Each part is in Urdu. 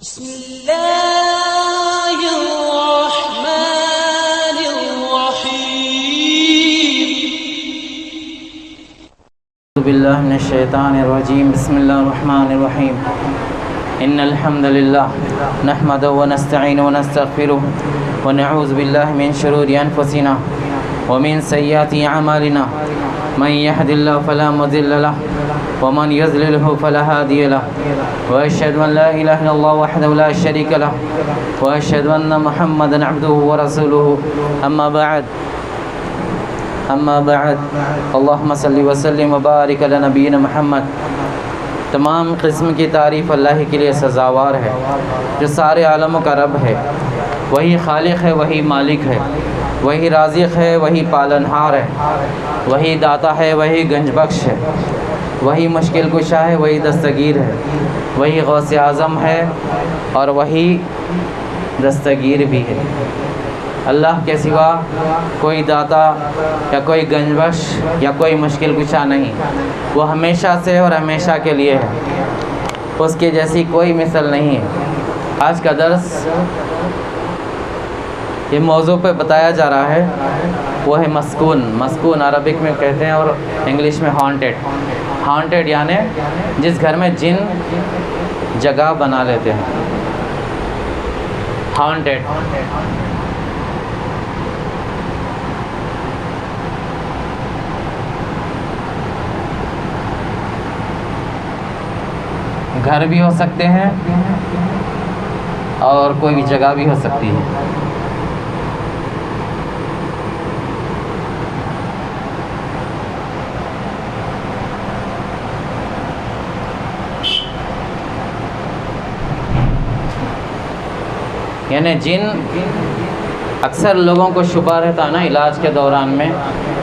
بسم الله الرحمن الرحيم. أعوذ بالله من الشيطان الرجيم. بسم الله الرحمن الرحيم. إن الحمد لله نحمده ونستعينه ونستغفره ونعوذ بالله من شرور أنفسنا ومن سيئات أعمالنا. من يهد الله فلا مضل له ومن يضلله فلا هادي له. وأشهد أن لا إله إلا الله وحده لا شريك له وأشهد أن محمدا عبده ورسوله. أما بعد اللهم صل وسلم وبارك على نبينا محمد. تمام قسم کی تعریف اللہ کے لیے سزاوار ہے جو سارے عالموں کا رب ہے. وہی خالق ہے، وہی مالک ہے، وہی رازق ہے، وہی پالنہار ہے، وہی داتا ہے، وہی گنج بخش ہے، وہی مشکل کشا ہے، وہی دستگیر ہے، وہی غوث اعظم ہے اور وہی دستگیر بھی ہے. اللہ کے سوا کوئی داتا یا کوئی گنج بخش یا کوئی مشکل کشا نہیں. وہ ہمیشہ سے اور ہمیشہ کے لیے ہے، اس کے جیسی کوئی مثل نہیں ہے. آج کا درس یہ موضوع پہ بتایا جا رہا ہے، وہ ہے مسکون عربک میں کہتے ہیں اور انگلش میں ہانٹیڈ یعنی جس گھر میں جن جگہ بنا لیتے ہیں. ہانٹیڈ گھر بھی ہو سکتے ہیں اور کوئی بھی جگہ بھی ہو سکتی ہے. یعنی جن اکثر لوگوں کو شبہ رہتا ہے نا علاج کے دوران میں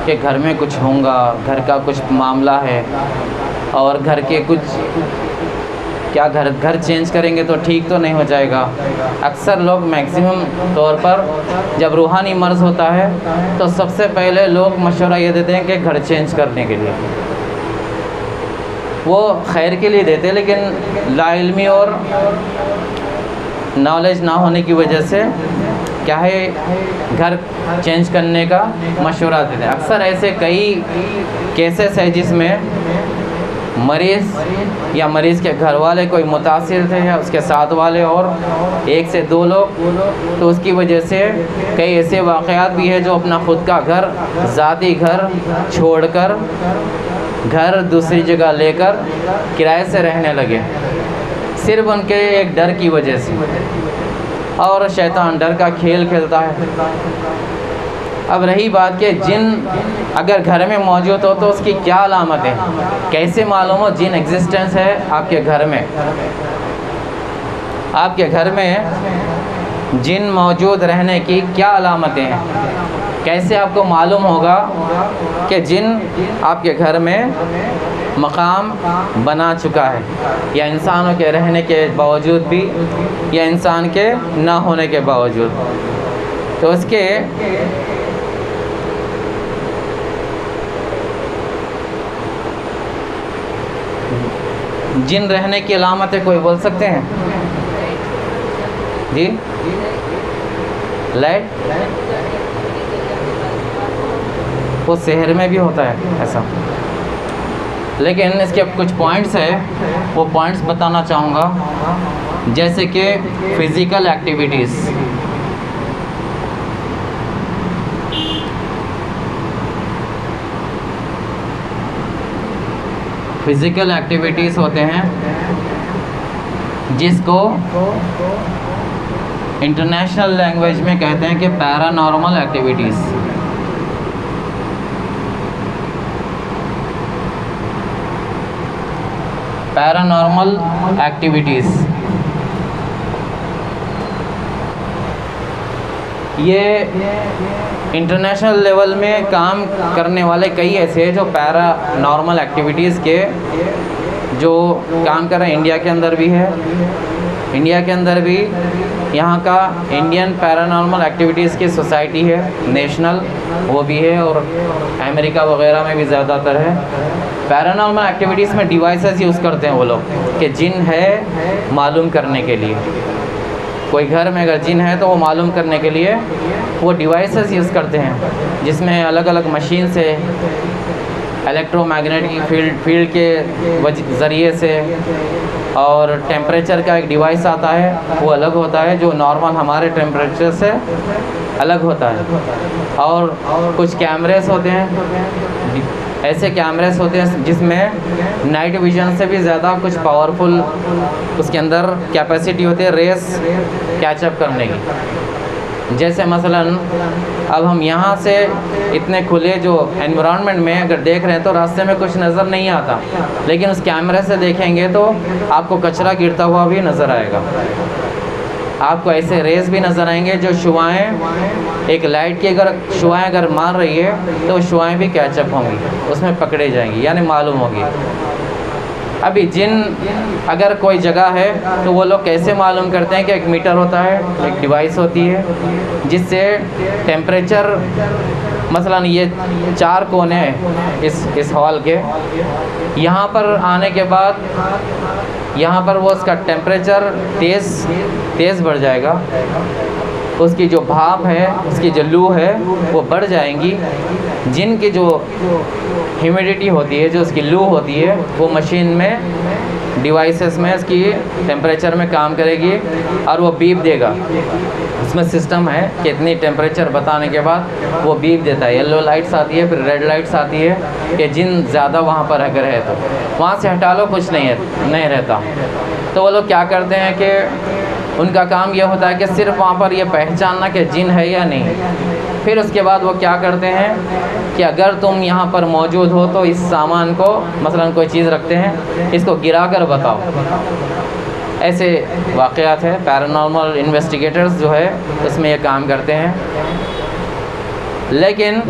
کہ گھر میں کچھ ہوگا، گھر کا کچھ معاملہ ہے اور گھر کے کچھ کیا گھر چینج کریں گے تو ٹھیک تو نہیں ہو جائے گا. اکثر لوگ میکسیمم طور پر جب روحانی مرض ہوتا ہے تو سب سے پہلے لوگ مشورہ یہ دیتے ہیں کہ گھر چینج کرنے کے لیے. وہ خیر کے لیے دیتے لیکن لا علمی اور نالج نہ ہونے کی وجہ سے کیا ہے گھر چینج کرنے کا مشورہ دیتے ہیں. اکثر ایسے کئی کیسز ہیں جس میں مریض یا مریض کے گھر والے کوئی متاثر تھے یا اس کے ساتھ والے اور ایک سے دو لوگ، تو اس کی وجہ سے کئی ایسے واقعات بھی ہیں جو اپنا خود کا گھر، ذاتی گھر چھوڑ کر گھر دوسری جگہ لے کر کرائے سے رہنے لگے صرف ان کے ایک ڈر کی وجہ سے. اور شیطان ڈر کا کھیل کھیلتا ہے. اب رہی بات کہ جن اگر گھر میں موجود ہو تو اس کی کیا علامت ہے، کیسے معلوم ہو جن ایگزسٹنس ہے آپ کے گھر میں. آپ کے گھر میں جن موجود رہنے کی کیا علامتیں ہیں، کیسے آپ کو معلوم ہوگا کہ جن آپ کے گھر میں مقام بنا چکا ہے، یا انسانوں کے رہنے کے باوجود بھی یا انسان کے نہ ہونے کے باوجود. تو اس کے جن رہنے کی علامتیں کوئی بول سکتے ہیں؟ جی لائٹ وہ شہر میں بھی ہوتا ہے ایسا، لیکن اس کے کچھ پوائنٹس ہیں، وہ پوائنٹس بتانا چاہوں گا. جیسے کہ فزیکل ایکٹیویٹیز، فزیکل ایکٹیویٹیز ہوتے ہیں جس کو انٹرنیشنل لینگویج میں کہتے ہیں کہ پیرا نارمل ایکٹیویٹیز. پیرا نارمل ایکٹیویٹیز یہ انٹرنیشنل لیول میں کام کرنے والے کئی ایسے ہیں جو پیرا نارمل ایکٹیویٹیز کے جو کام کر رہے ہیں. انڈیا کے اندر بھی ہے انڈیا کے اندر بھی یہاں کا انڈین پیرانارمل ایکٹیویٹیز کی سوسائٹی ہے نیشنل، وہ بھی ہے، اور امریکہ وغیرہ میں بھی زیادہ تر ہے۔ پیرانارمل ایکٹیویٹیز میں ڈیوائسز یوز کرتے ہیں وہ لوگ کہ جن ہے معلوم کرنے کے لیے، کوئی گھر میں اگر جن ہے تو وہ معلوم کرنے کے لیے وہ ڈیوائسز یوز کرتے ہیں، جس میں الگ الگ مشین سے، الیکٹرو میگنیٹک فیلڈ کے ذریعے سے، اور ٹیمپریچر کا ایک ڈیوائس آتا ہے، وہ الگ ہوتا ہے جو نارمل ہمارے ٹیمپریچر سے الگ ہوتا ہے، اور کچھ کیمریز ہوتے ہیں، ایسے کیمریز ہوتے ہیں جس میں نائٹ ویژن سے بھی زیادہ کچھ پاورفل اس کے اندر کیپیسٹی ہوتی ہے ریس کیچ اپ کرنے کی۔ جیسے مثلا اب ہم یہاں سے اتنے کھلے جو انوائرمنٹ میں اگر دیکھ رہے ہیں تو راستے میں کچھ نظر نہیں آتا، لیکن اس کیمرے سے دیکھیں گے تو آپ کو کچرا گرتا ہوا بھی نظر آئے گا، آپ کو ایسے ریز بھی نظر آئیں گے جو شعائیں، ایک لائٹ کی اگر شعائیں اگر مار رہی ہے تو شعائیں بھی کیچ اپ ہوں گی، اس میں پکڑے جائیں گی، یعنی معلوم ہوگی۔ ابھی جن اگر کوئی جگہ ہے تو وہ لوگ کیسے معلوم کرتے ہیں کہ ایک میٹر ہوتا ہے، ایک ڈیوائس ہوتی ہے جس سے ٹیمپریچر، مثلا یہ 4 کونے ہیں اس ہال کے، یہاں پر آنے کے بعد یہاں پر وہ اس کا ٹیمپریچر تیز بڑھ جائے گا، اس کی جو بھاپ ہے، اس کی جو لو ہے وہ بڑھ جائیں گی، جن کی جو ہیومیڈیٹی ہوتی ہے، جو اس کی لو ہوتی ہے، وہ مشین میں ڈیوائسز میں اس کی ٹیمپریچر میں کام کرے گی اور وہ بیپ دے گا۔ اس میں سسٹم ہے کہ اتنی ٹیمپریچر بتانے کے بعد وہ بیپ دیتا ہے، یلو لائٹس آتی ہے، پھر ریڈ لائٹس آتی ہے کہ جن زیادہ وہاں پر اگر ہے تو وہاں سے ہٹا لو، کچھ نہیں رہتا۔ تو وہ لوگ کیا کرتے ہیں کہ ان کا کام یہ ہوتا ہے کہ صرف وہاں پر یہ پہچاننا کہ جن ہے یا نہیں، پھر اس کے بعد وہ کیا کرتے ہیں کہ اگر تم یہاں پر موجود ہو تو اس سامان کو، مثلا کوئی چیز رکھتے ہیں، اس کو گرا کر بتاؤ۔ ایسے واقعات ہے، پیرانارمل انویسٹیگیٹرز جو ہے اس میں یہ کام کرتے ہیں، لیکن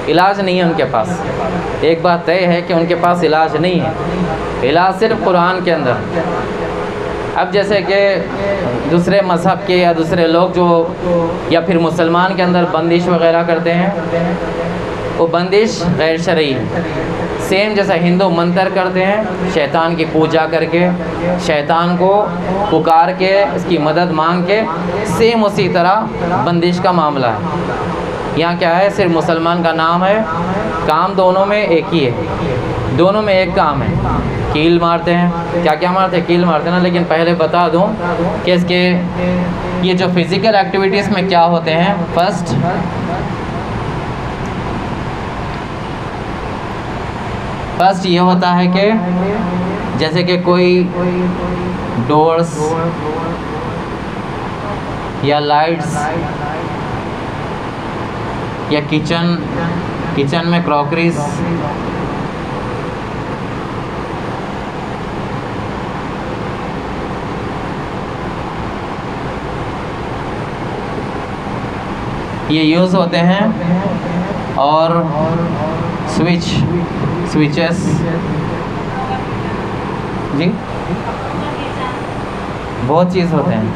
علاج نہیں ہے ان کے پاس۔ ایک بات طے ہے کہ ان کے پاس علاج نہیں ہے، علاج صرف قرآن کے اندر۔ اب جیسے کہ دوسرے مذہب کے یا دوسرے لوگ جو، یا پھر مسلمان کے اندر بندش وغیرہ کرتے ہیں، وہ بندش غیر شرعی ہے۔ سیم جیسا ہندو منتر کرتے ہیں شیطان کی پوجا کر کے، شیطان کو پکار کے، اس کی مدد مانگ کے، سیم اسی طرح بندش کا معاملہ ہے۔ یہاں کیا ہے، صرف مسلمان کا نام ہے، کام دونوں میں ایک ہی ہے، دونوں میں ایک کام ہے۔ کیل مارتے ہیں، کیا مارتے ہیں، کیل مارتے ہیں نا، لیکن پہلے بتا دوں کہ اس کے یہ جو فزیکل ایکٹیویٹیز میں کیا ہوتے ہیں۔ فرسٹ یہ ہوتا ہے کہ جیسے کہ کوئی ڈورز یا لائٹس یا کچن میں کراکریز، یہ یوز ہوتے ہیں، اور سوئچز جی بہت چیز ہوتے ہیں۔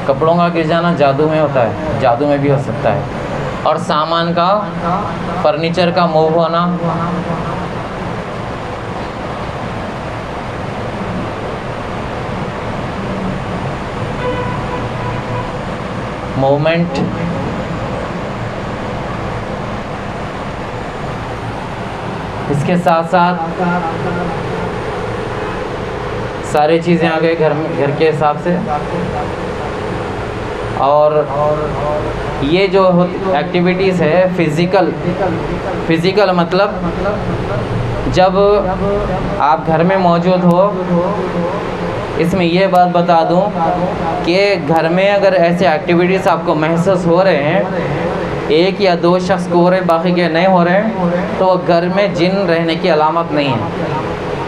کپڑوں کا گر جانا جادو میں ہوتا ہے، جادو میں بھی ہو سکتا ہے، اور سامان کا، فرنیچر کا موو ہونا، موومنٹ، اس کے ساتھ ساتھ ساری چیزیں آ گئی گھر کے حساب سے۔ اور یہ جو ایکٹیویٹیز ہے فزیکل مطلب جب آپ گھر میں موجود ہو، اس میں یہ بات بتا دوں کہ گھر میں اگر ایسے ایکٹیویٹیز آپ کو محسوس ہو رہے ہیں، ایک یا دو شخص کو ہو رہے، باقی کے نہیں ہو رہے ہیں، تو گھر میں جن رہنے کی علامت نہیں ہے،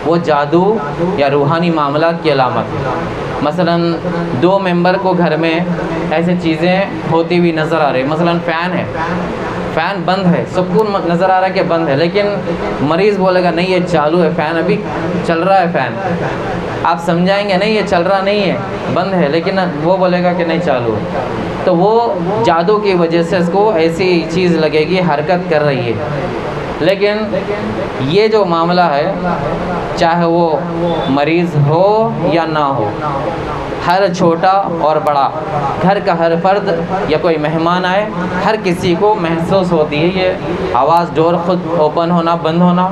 وہ جادو یا روحانی معاملات کی علامت۔ مثلا 2 ممبر کو گھر میں ایسے چیزیں ہوتی ہوئی نظر آ رہی، مثلا فین ہے، فین بند ہے، سکون نظر آ رہا ہے کہ بند ہے، لیکن مریض بولے گا نہیں یہ چالو ہے فین، ابھی چل رہا ہے فین، آپ سمجھائیں گے نہیں یہ چل رہا نہیں ہے، بند ہے، لیکن وہ بولے گا کہ نہیں چالو ہے، تو وہ جادو کی وجہ سے اس کو ایسی چیز لگے گی حرکت کر رہی ہے۔ لیکن یہ جو معاملہ ہے، چاہے وہ مریض ہو یا نہ ہو، ہر چھوٹا اور بڑا، گھر کا ہر فرد یا کوئی مہمان آئے، ہر کسی کو محسوس ہوتی ہے یہ آواز، ڈور خود اوپن ہونا بند ہونا،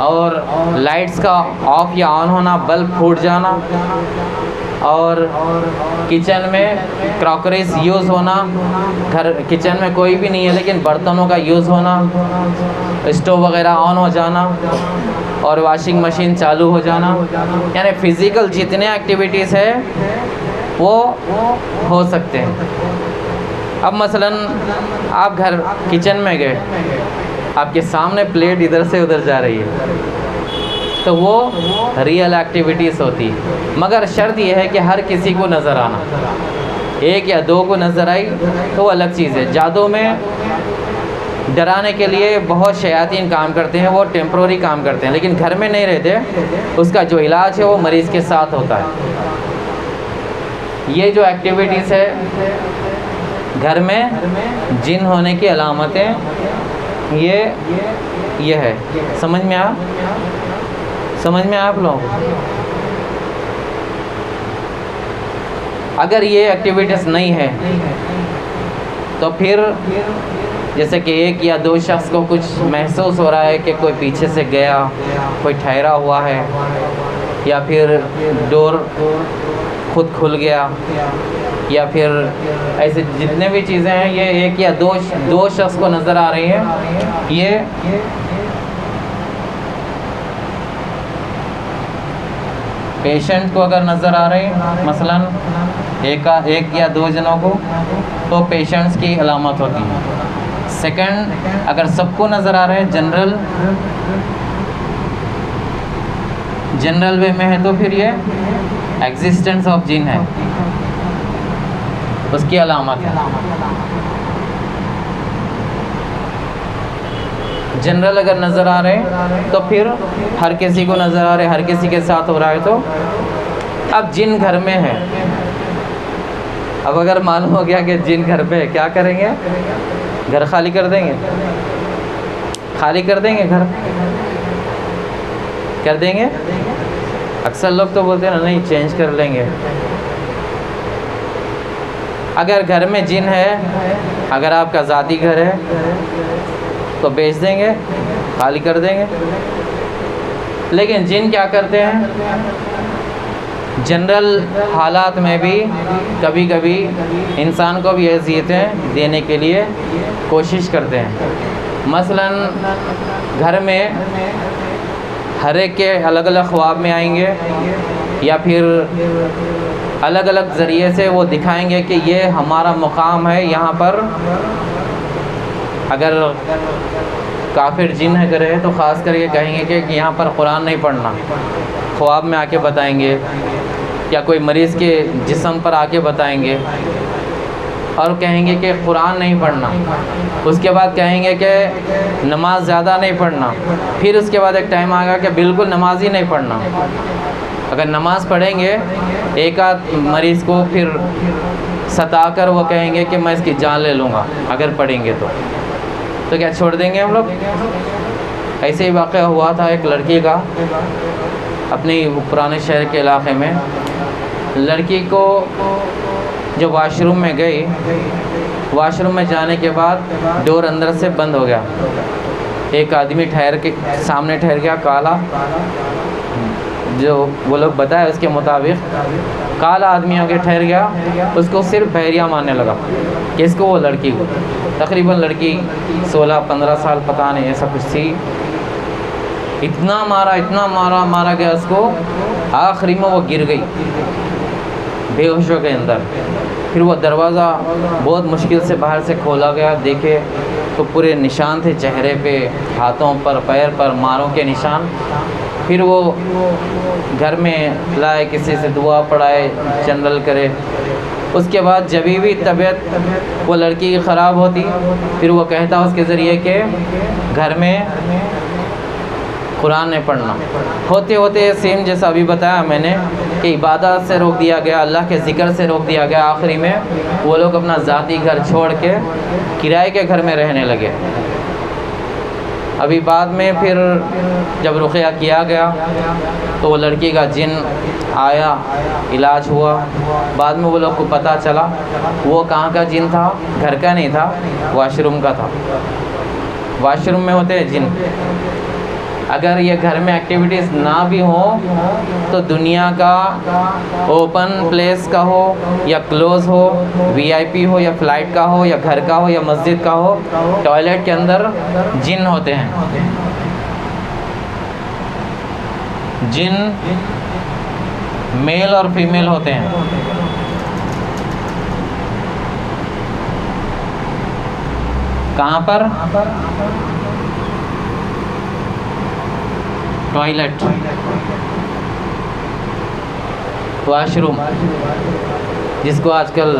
اور لائٹس کا آف یا آن ہونا، بلب پھوٹ جانا، اور کچن میں کراکریز یوز ہونا، کچن میں کوئی بھی نہیں ہے لیکن برتنوں کا یوز ہونا، اسٹوو وغیرہ آن ہو جانا، اور واشنگ مشین چالو ہو جانا، یعنی فزیکل جتنے ایکٹیویٹیز ہے وہ ہو سکتے ہیں۔ اب مثلا آپ گھر کچن میں گئے، آپ کے سامنے پلیٹ ادھر سے ادھر جا رہی ہے، تو وہ ریئل ایکٹیویٹیز ہوتی، مگر شرط یہ ہے کہ ہر کسی کو نظر آنا، ایک یا دو کو نظر آئی تو وہ الگ چیز ہے۔ جادو میں ڈرانے کے لیے بہت شیاطین کام کرتے ہیں، وہ ٹیمپروری کام کرتے ہیں، لیکن گھر میں نہیں رہتے، اس کا جو علاج ہے وہ مریض کے ساتھ ہوتا ہے۔ یہ جو ایکٹیویٹیز ہے گھر میں جن ہونے کی علامتیں، یہ ہے، سمجھ میں آپ لوگ؟ اگر یہ ایکٹیویٹیز نہیں ہے تو پھر جیسے کہ ایک یا دو شخص کو کچھ محسوس ہو رہا ہے کہ کوئی پیچھے سے گیا، کوئی ٹھہرا ہوا ہے، یا پھر ڈور خود کھل گیا، یا پھر ایسے جتنے بھی چیزیں ہیں، یہ ایک یا دو شخص کو نظر آ رہی ہیں، یہ پیشنٹ کو اگر نظر آ رہے ہیں مثلا ایک یا دو جنوں کو، تو پیشنٹس کی علامت ہوتی ہے۔ سیکنڈ، اگر سب کو نظر آ رہے ہیں جنرل وے میں ہے، تو پھر یہ ایگزسٹنس آف جن ہے، اس کی علامت ہے۔ جنرل اگر نظر آ رہے ہیں تو پھر ہر کسی کو نظر آ رہے، ہر کسی کے ساتھ ہو رہا ہے، تو اب جن گھر میں ہے، اب اگر معلوم ہو گیا کہ جن گھر پہ ہے، کیا کریں گے؟ گھر خالی کر دیں گے، گھر کر دیں گے۔ اکثر لوگ تو بولتے ہیں نا نہیں چینج کر لیں گے۔ اگر گھر میں جن ہے، اگر آپ کا ذاتی گھر ہے تو بیچ دیں گے، خالی کر دیں گے۔ لیکن جن کیا کرتے ہیں، جنرل حالات میں بھی کبھی کبھی انسان کو بھی اذیتیں دینے کے لیے کوشش کرتے ہیں۔ مثلا گھر میں ہر ایک کے الگ الگ خواب میں آئیں گے، یا پھر الگ الگ ذریعے سے وہ دکھائیں گے کہ یہ ہمارا مقام ہے، یہاں پر اگر کافر جن ہے تو خاص کر کے کہیں گے کہ یہاں پر قرآن نہیں پڑھنا، خواب میں آ کے بتائیں گے، یا کوئی مریض کے جسم پر آ کے بتائیں گے، اور کہیں گے کہ قرآن نہیں پڑھنا۔ اس کے بعد کہیں گے کہ نماز زیادہ نہیں پڑھنا، پھر اس کے بعد ایک ٹائم آئے گا کہ بالکل نماز ہی نہیں پڑھنا۔ اگر نماز پڑھیں گے ایک آدھ مریض کو، پھر ستا کر وہ کہیں گے کہ میں اس کی جان لے لوں گا اگر پڑھیں گے تو کیا چھوڑ دیں گے ہم لوگ؟ ایسے ہی واقعہ ہوا تھا ایک لڑکی کا اپنے پرانے شہر کے علاقے میں۔ لڑکی کو جو واش روم میں گئی، واش روم میں جانے کے بعد ڈور اندر سے بند ہو گیا، ایک آدمی سامنے ٹھہر گیا، کالا، جو وہ لوگ بتائے اس کے مطابق کالا آدمی آگے ٹھہر گیا، اس کو صرف بحریہ مارنے لگا۔ کس کو؟ وہ لڑکی کو۔ تقریباً لڑکی 16-15 سال پتہ نہیں ایسا کچھ تھی۔ اتنا مارا گیا اس کو، آخری میں وہ گر گئی بے ہوشوں کے اندر۔ پھر وہ دروازہ بہت مشکل سے باہر سے کھولا گیا، دیکھے تو پورے نشان تھے چہرے پہ، ہاتھوں پر، پیر پر ماروں کے نشان۔ پھر وہ گھر میں لائے، کسی سے دعا پڑھائے، جنرل کرے۔ اس کے بعد جب بھی طبیعت وہ لڑکی کی خراب ہوتی، پھر وہ کہتا اس کے ذریعے کہ گھر میں قرآن نہیں پڑھنا. ہوتے ہوتے سیم جیسا ابھی بتایا میں نے کہ عبادات سے روک دیا گیا, اللہ کے ذکر سے روک دیا گیا, آخری میں وہ لوگ اپنا ذاتی گھر چھوڑ کے کرائے کے گھر میں رہنے لگے. ابھی بعد میں پھر جب رقیہ کیا گیا تو وہ لڑکی کا جن آیا, علاج ہوا, بعد میں وہ لوگ کو پتہ چلا وہ کہاں کا جن تھا, گھر کا نہیں تھا, واش روم کا تھا. واش روم میں ہوتے ہیں جن. اگر یہ گھر میں ایکٹیویٹیز نہ بھی ہوں تو دنیا کا اوپن پلیس کا ہو یا کلوز ہو, وی آئی پی ہو یا فلائٹ کا ہو یا گھر کا ہو یا مسجد کا ہو, ٹوائلٹ کے اندر جن ہوتے ہیں. جن میل اور فیمیل ہوتے ہیں. کہاں پر؟ ٹوائلٹ, واش روم, جس کو آج کل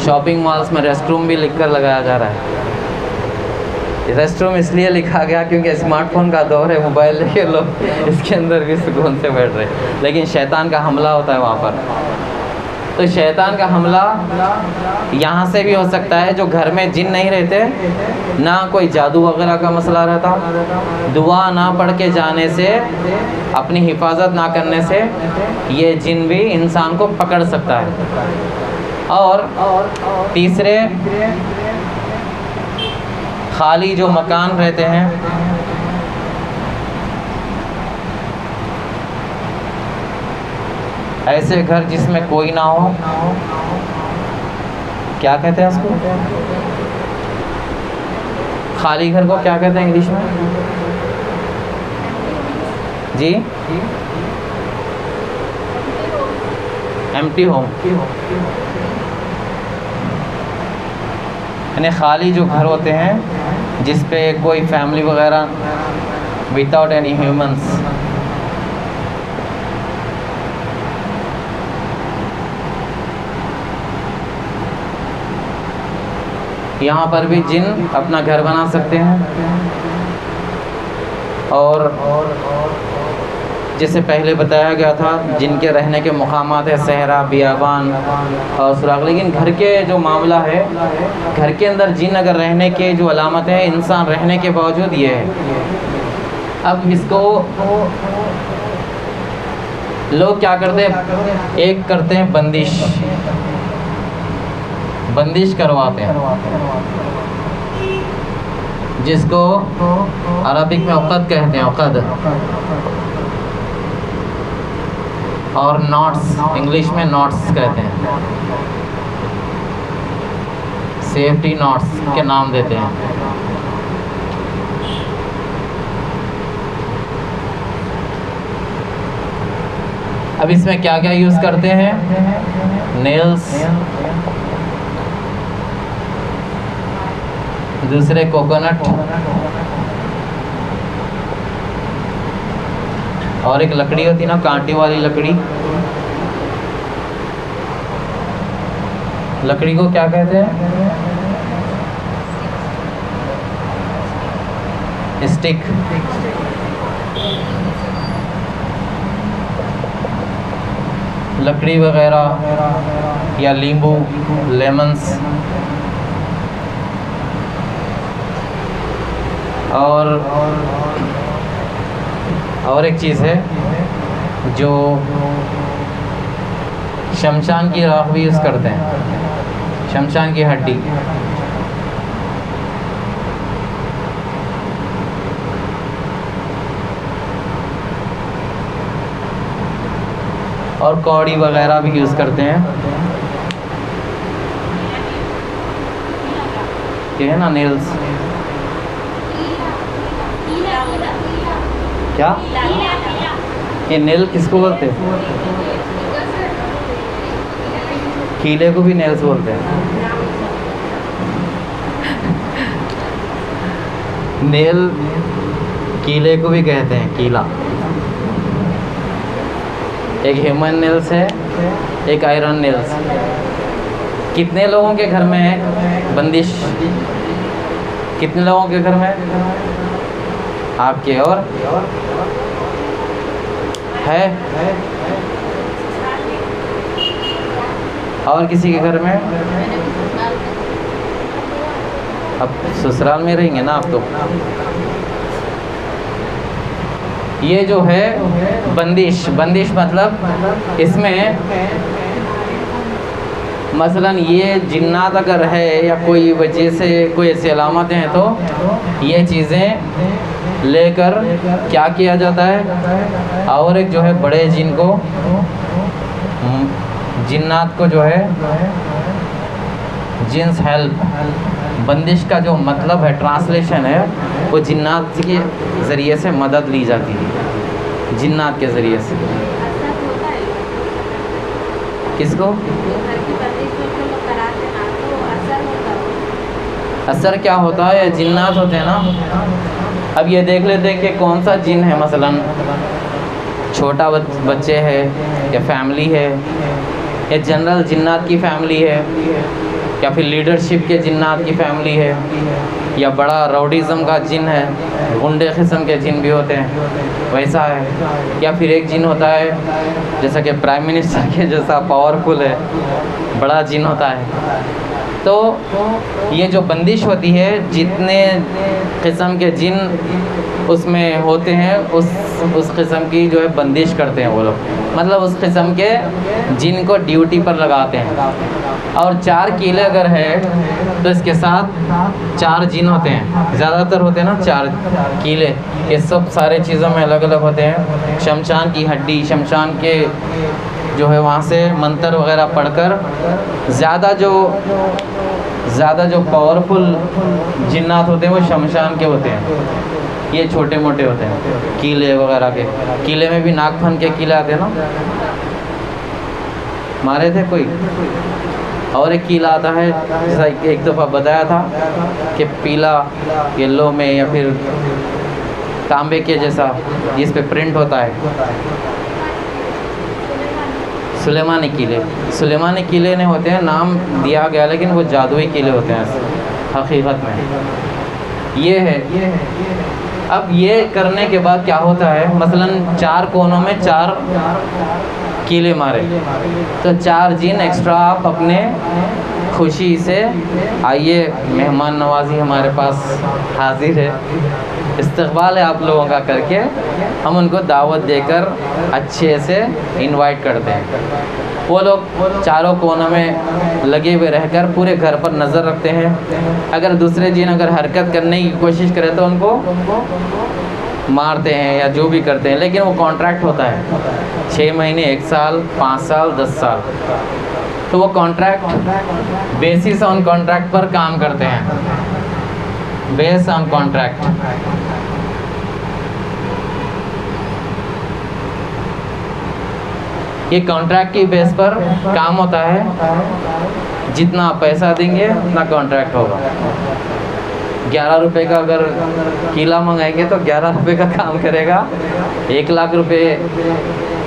شاپنگ مالز میں ریسٹ روم بھی لکھ کر لگایا جا رہا ہے. ریسٹ روم اس لیے لکھا گیا کیونکہ اسمارٹ فون کا دور ہے, موبائل لے کے لوگ اس کے اندر بھی سکون سے بیٹھ رہے, لیکن شیطان کا حملہ ہوتا ہے وہاں پر. تو شیطان کا حملہ یہاں سے بھی ہو سکتا ہے. جو گھر میں جن نہیں رہتے, نہ کوئی جادو وغیرہ کا مسئلہ رہتا, دعا نہ پڑھ کے جانے سے, اپنی حفاظت نہ کرنے سے یہ جن بھی انسان کو پکڑ سکتا ہے. اور تیسرے, خالی جو مکان رہتے ہیں, ایسے گھر جس میں کوئی نہ ہو, کیا کہتے ہیں اس کو, خالی گھر کو کیا کہتے ہیں انگلش میں؟ جی, ایمٹی ہوم. یعنی خالی جو گھر ہوتے ہیں جس پہ کوئی فیملی وغیرہ, وداؤٹ اینی ہیومنس. یہاں پر بھی جن اپنا گھر بنا سکتے ہیں. اور جیسے پہلے بتایا گیا تھا, جن کے رہنے کے مقامات ہے صحرا, بیابان اور سراغ. لیکن گھر کے جو معاملہ ہے, گھر کے اندر جن اگر رہنے کے جو علامت ہے, انسان رہنے کے باوجود یہ ہے. اب اس کو لوگ کیا کرتے ہیں, ایک کرتے ہیں بندش, بندش کرواتے ہیں, جس کو عربک میں عقد کہتے ہیں, عقد. اور ناٹس, انگلش میں ناٹس کہتے ہیں, سیفٹی ناٹس کے نام دیتے ہیں. اب اس میں کیا کیا یوز کرتے ہیں, نیلز, دوسرے کوکونٹ, اور ایک لکڑی ہوتی نا, کانٹے والی لکڑی, لکڑی کو کیا کہتے ہیں, اسٹک. لکڑی وغیرہ یا لیمبو, لیمنس. اور ایک چیز ہے جو شمشان کی راکھ بھی یوز کرتے ہیں, شمشان کی ہڈی. اور کوڑی وغیرہ بھی یوز کرتے ہیں, یہ ہے نا نیلز. کیا یہ نیل کس کو بولتے ہیں؟ کیلے کو بھی نیلز بولتے ہیں. نیل کیلے کو بھی کہتے ہیں, کیلا. ایک ہیومن نیلز ہے, ایک آئرن نیلز. کتنے لوگوں کے گھر میں ہے بندش؟ کتنے لوگوں کے گھر میں؟ آپ کے اور ہے اور کسی کے گھر میں؟ اب سسرال میں رہیں گے نا آپ تو. یہ جو ہے بندش مطلب اس میں مثلا یہ جنات اگر ہے یا کوئی وجہ سے کوئی ایسی علامتیں ہیں تو یہ چیزیں لے کر کیا کیا جاتا ہے. اور ایک جو ہے بڑے جن کو جنات کو جو ہے جنس ہیلپ بندش کا جو مطلب ہے ٹرانسلیشن ہے وہ جنات کے ذریعے سے مدد لی جاتی ہے. جنات کے ذریعے سے کس کو اثر کیا ہوتا ہے؟ یا جنات ہوتے ہیں نا. اب یہ دیکھ لیتے کہ کون سا جن ہے. مثلا چھوٹا بچے ہے یا فیملی ہے یا جنرل جنات کی فیملی ہے یا پھر لیڈرشپ کے جنات کی فیملی ہے یا بڑا راؤڈیزم کا جن ہے, غنڈے قسم کے جن بھی ہوتے ہیں ویسا ہے. یا پھر ایک جن ہوتا ہے جیسا کہ پرائم منسٹر کے جیسا پاورفل ہے, بڑا جن ہوتا ہے. تو یہ جو بندش ہوتی ہے جتنے قسم کے جن اس میں ہوتے ہیں اس قسم کی جو ہے بندش کرتے ہیں وہ لوگ. مطلب اس قسم کے جن کو ڈیوٹی پر لگاتے ہیں. اور 4 کیلے اگر ہے تو اس کے ساتھ 4 جن ہوتے ہیں, زیادہ تر ہوتے ہیں نا 4 کیلے. یہ سب سارے چیزوں میں الگ الگ ہوتے ہیں. شمشان کی ہڈی, شمشان کے جو ہے وہاں سے منتر وغیرہ پڑھ کر زیادہ جو پاورفل جنات ہوتے ہیں وہ شمشان کے ہوتے ہیں. یہ چھوٹے موٹے ہوتے ہیں کیلے وغیرہ کے. کیلے میں بھی ناک پھن کے کیلے آتے ہیں نا, مارے تھے کوئی. اور ایک کیلا آتا ہے جیسا ایک دفعہ بتایا تھا کہ پیلا یلو میں یا پھر تانبے کے جیسا جس پہ پرنٹ ہوتا ہے. سلیمانی کیلے نہیں ہوتے ہیں, نام دیا گیا لیکن وہ جادوئی کیلے ہوتے ہیں حقیقت میں. یہ ہے. اب یہ کرنے کے بعد کیا ہوتا ہے, مثلا 4 کونوں میں 4 کیلے مارے تو 4 جن ایکسٹرا آپ اپنے خوشی سے آئیے. مہمان نوازی ہمارے پاس حاضر ہے, استقبال ہے آپ لوگوں کا کر کے ہم ان کو دعوت دے کر اچھے سے انوائٹ کرتے ہیں. وہ لوگ 4 کونوں میں لگے ہوئے رہ کر پورے گھر پر نظر رکھتے ہیں. اگر دوسرے جن اگر حرکت کرنے کی کوشش کرے تو ان کو مارتے ہیں یا جو بھی کرتے ہیں. لیکن وہ کانٹریکٹ ہوتا ہے 6 مہینے, 1 سال, 5 سال, 10 سال. تو وہ کانٹریکٹ بیسس آن کانٹریکٹ پر کام کرتے ہیں. بیس آن کانٹریکٹ. یہ کانٹریکٹ کی بیس پر کام ہوتا ہے. جتنا پیسہ دیں گے اتنا کانٹریکٹ ہوگا. 11 روپے کا اگر کیلا منگائیں گے تو 11 روپے کا کام کرے گا. 1 لاکھ روپے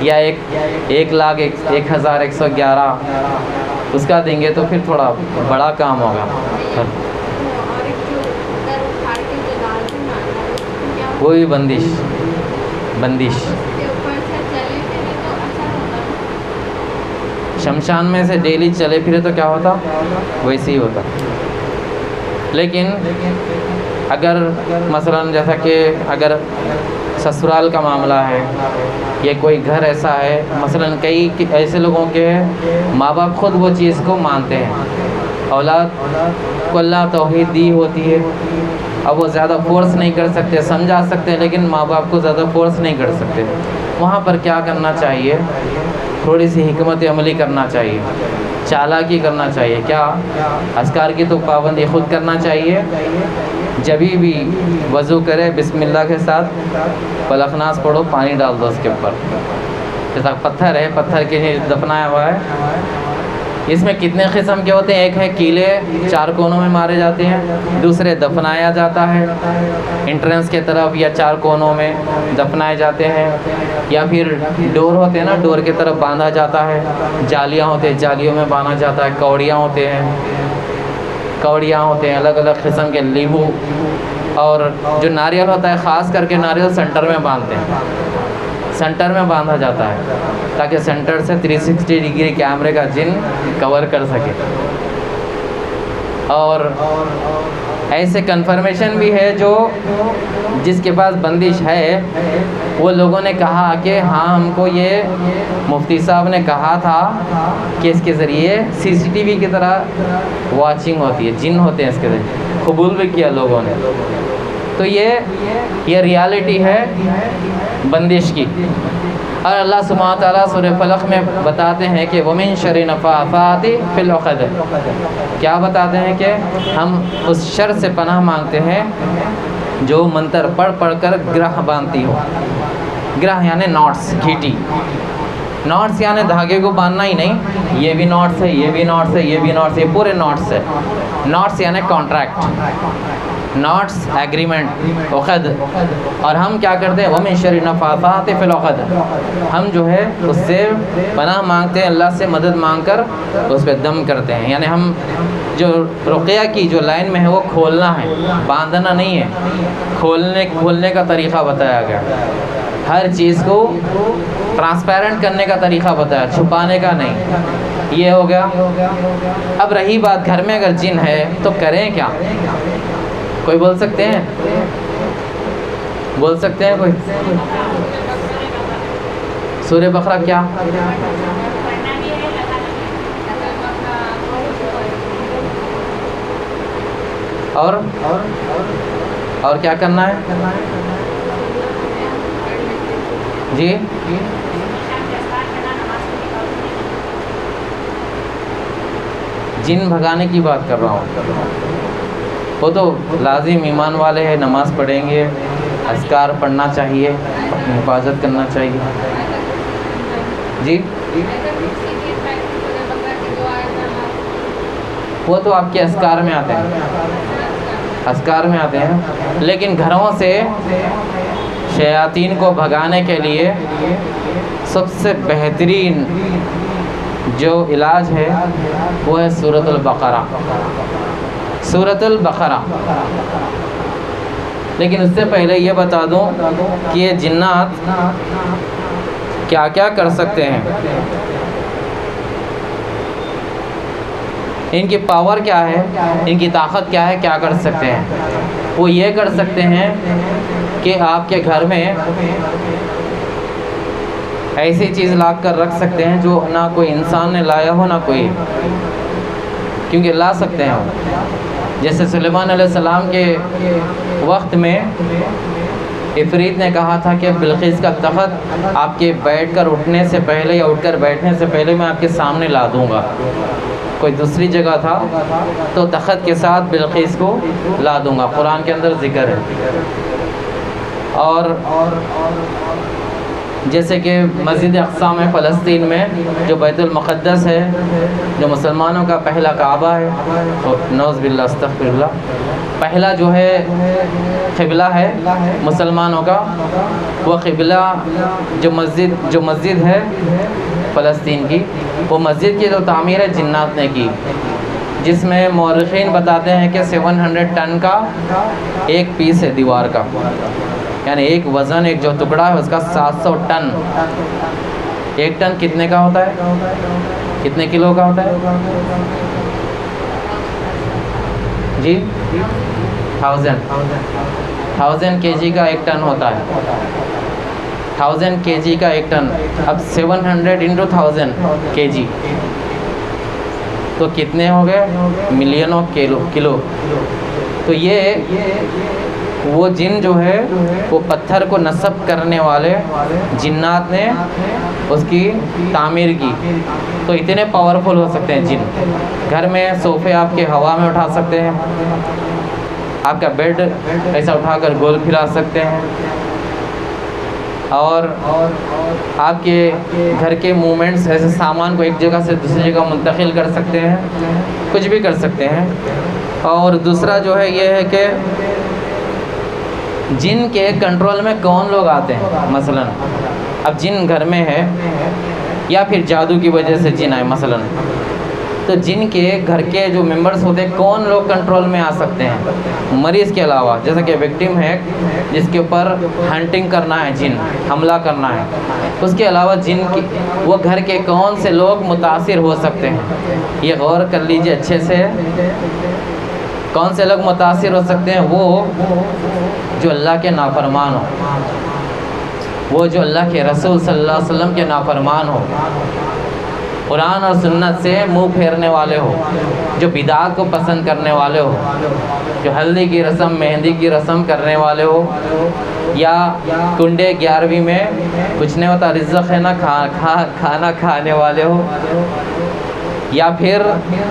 یا 1,01,111 اس کا دیں گے تو پھر تھوڑا بڑا کام ہوگا. وہی بندش. شمشان میں سے ڈیلی چلے پھرے تو کیا ہوتا, ویسے ہی ہوتا. لیکن اگر مثلا جیسا کہ اگر سسرال کا معاملہ ہے, یہ کوئی گھر ایسا ہے, مثلا کئی ایسے لوگوں کے ماں باپ خود وہ چیز کو مانتے ہیں, اولاد کو اللہ توحید دی ہوتی ہے. اب وہ زیادہ فورس نہیں کر سکتے, سمجھا سکتے لیکن ماں باپ کو زیادہ فورس نہیں کر سکتے. وہاں پر کیا کرنا چاہیے, تھوڑی سی حکمت عملی کرنا چاہیے, چالاکی کرنا چاہیے. کیا اذکار کی تو پابندی خود کرنا چاہیے. جبھی بھی وضو کرے بسم اللہ کے ساتھ فلق ناس پڑھو, پانی ڈال دو اس کے اوپر. جیسا پتھر ہے, پتھر کے نیچے دفنایا ہوا ہے. اس میں کتنے قسم کے ہوتے ہیں, ایک ہے کیلے 4 کونوں میں مارے جاتے ہیں, دوسرے دفنایا جاتا ہے انٹرنس کے طرف یا 4 کونوں میں دفنائے جاتے ہیں, یا پھر ڈور ہوتے ہیں نا, ڈور کی طرف باندھا جاتا ہے. جالیاں ہوتے ہیں, جالیوں میں باندھا جاتا ہے. کوڑیاں ہوتے ہیں, الگ الگ قسم کے لیمو اور جو ناریل ہوتا ہے خاص کر کے ناریل سینٹر میں باندھتے ہیں، سینٹر میں باندھا جاتا ہے تاکہ سینٹر سے 360 ڈگری کیمرے کا جن کور کر سکے. اور ایسے کنفرمیشن بھی ہے جو جس کے پاس بندش ہے وہ لوگوں نے کہا کہ ہاں ہم کو یہ مفتی صاحب نے کہا تھا کہ اس کے ذریعے CCTV کی طرح واچنگ ہوتی ہے، جن ہوتے ہیں اس کے ذریعے، قبول بھی کیا لوگوں نے. تو یہ ریالٹی ہے بندش کی. اور اللہ سبحانہ تعالیٰ سورہ فلق میں بتاتے ہیں کہ وَمِن شَرِّ النَّفَّاثَاتِ فِي الْعُقَدِ، کیا بتاتے ہیں کہ ہم اس شر سے پناہ مانگتے ہیں جو منتر پڑھ کر گرہ باندھتی ہو. گرہ یعنی ناٹس، گھیٹی. ناٹس یعنی دھاگے کو باندھنا ہی نہیں، یہ بھی ناٹس ہے، یہ بھی ناٹس ہے، یہ بھی ناٹس ہے، یہ پورے ناٹس ہے. ناٹس یعنی کانٹریکٹ، ناٹس ایگریمنٹ، عقد. اور ہم کیا کرتے ہیں وَمِن شَرِّ النَّفَّاثَاتِ فِي الْعُقَدِ، ہم جو ہے اس سے پناہ مانگتے ہیں، اللہ سے مدد مانگ کر اس پہ دم کرتے ہیں. یعنی ہم جو رقیہ کی جو لائن میں ہے وہ کھولنا ہے، باندھنا نہیں ہے. کھولنے کا طریقہ بتایا گیا، ہر چیز کو ٹرانسپیرنٹ کرنے کا طریقہ بتایا، چھپانے کا نہیں. یہ ہو گیا. اب رہی بات گھر میں اگر جن ہے تو کریں کیا؟ کوئی بول سکتے ہیں؟ بول سکتے ہیں کوئی؟ سورہ بقرہ کیا؟ اور کیا کرنا ہے؟ جی جن بھگانے کی بات کر رہا ہوں. وہ تو لازم ایمان والے ہیں، نماز پڑھیں گے، اذکار پڑھنا چاہیے، اپنی حفاظت کرنا چاہیے. جی وہ تو آپ کے اذکار میں آتے ہیں، اذکار میں آتے ہیں. لیکن گھروں سے شیاطین کو بھگانے کے لیے سب سے بہترین جو علاج ہے وہ ہے سورۃ البقرہ. سورۃ البقرہ. لیکن اس سے پہلے یہ بتا دوں کہ یہ جنات کیا کیا کر سکتے ہیں، ان کی پاور کیا ہے، ان کی طاقت کیا ہے، کیا کر سکتے ہیں. وہ یہ کر سکتے ہیں کہ آپ کے گھر میں ایسی چیز لا کر رکھ سکتے ہیں جو نہ کوئی انسان نے لایا ہو نہ کوئی، کیونکہ لا سکتے ہیں. جیسے سلیمان علیہ السلام کے وقت میں عفریت نے کہا تھا کہ بلقیس کا تخت آپ کے بیٹھ کر اٹھنے سے پہلے یا اٹھ کر بیٹھنے سے پہلے میں آپ کے سامنے لا دوں گا. کوئی دوسری جگہ تھا تو تخت کے ساتھ بلقیس کو لا دوں گا، قرآن کے اندر ذکر ہے. اور جیسے کہ مسجد اقصی میں فلسطین میں جو بیت المقدس ہے، جو مسلمانوں کا پہلا کعبہ ہے، نعوذ باللہ استغفر اللہ، پہلا جو ہے قبلہ ہے مسلمانوں کا، وہ قبلہ جو مسجد ہے فلسطین کی، وہ مسجد کی جو تعمیر ہے جنات نے کی، جس میں مورخین بتاتے ہیں کہ 700 ٹن کا ایک پیس ہے دیوار کا. یعنی ایک وزن، ایک جو ٹکڑا ہے اس کا 700 ٹن. ایک ٹن کتنے کا ہوتا ہے؟ کتنے کلو کا ہوتا ہے؟ جی 1000 kg کا ایک ٹن ہوتا ہے. 1000 kg کا ایک ٹن. اب 700 into 1000 kg تو کتنے ہو گئے؟ ملینوں کلو. تو یہ وہ جن جو ہے وہ پتھر کو نصب کرنے والے جنات نے اس کی تعمیر کی. تو اتنے پاورفل ہو سکتے ہیں جن. گھر میں صوفے آپ کے ہوا میں اٹھا سکتے ہیں، آپ کا بیڈ ایسا اٹھا کر گول پھرا سکتے ہیں، اور آپ کے گھر کے موومنٹس ایسے سامان کو ایک جگہ سے دوسری جگہ منتقل کر سکتے ہیں، کچھ بھی کر سکتے ہیں. اور دوسرا جو ہے یہ ہے کہ جن کے کنٹرول میں کون لوگ آتے ہیں. مثلا اب جن گھر میں ہے یا پھر جادو کی وجہ سے جن آئے مثلا، تو تو جن کے گھر کے جو ممبرس ہوتے ہیں کون لوگ کنٹرول میں آ سکتے ہیں؟ مریض کے علاوہ، جیسا کہ وکٹم ہے جس کے اوپر ہنٹنگ کرنا ہے، جن حملہ کرنا ہے، اس کے علاوہ جن کی وہ گھر کے کون سے لوگ متاثر ہو سکتے ہیں؟ یہ غور کر لیجئے اچھے سے، کون سے لوگ متاثر ہو سکتے ہیں؟ وہ جو اللہ کے نافرمان ہو، وہ جو اللہ کے رسول صلی اللہ علیہ وسلم کے نافرمان ہو، قرآن اور سنت سے منہ پھیرنے والے ہو، جو بدعات کو پسند کرنے والے ہو، جو ہلدی کی رسم مہندی کی رسم کرنے والے ہو، یا کنڈے 11ویں میں کچھ نہیں ہوتا رزق ہے نا کھانا کھانے والے ہو، یا پھر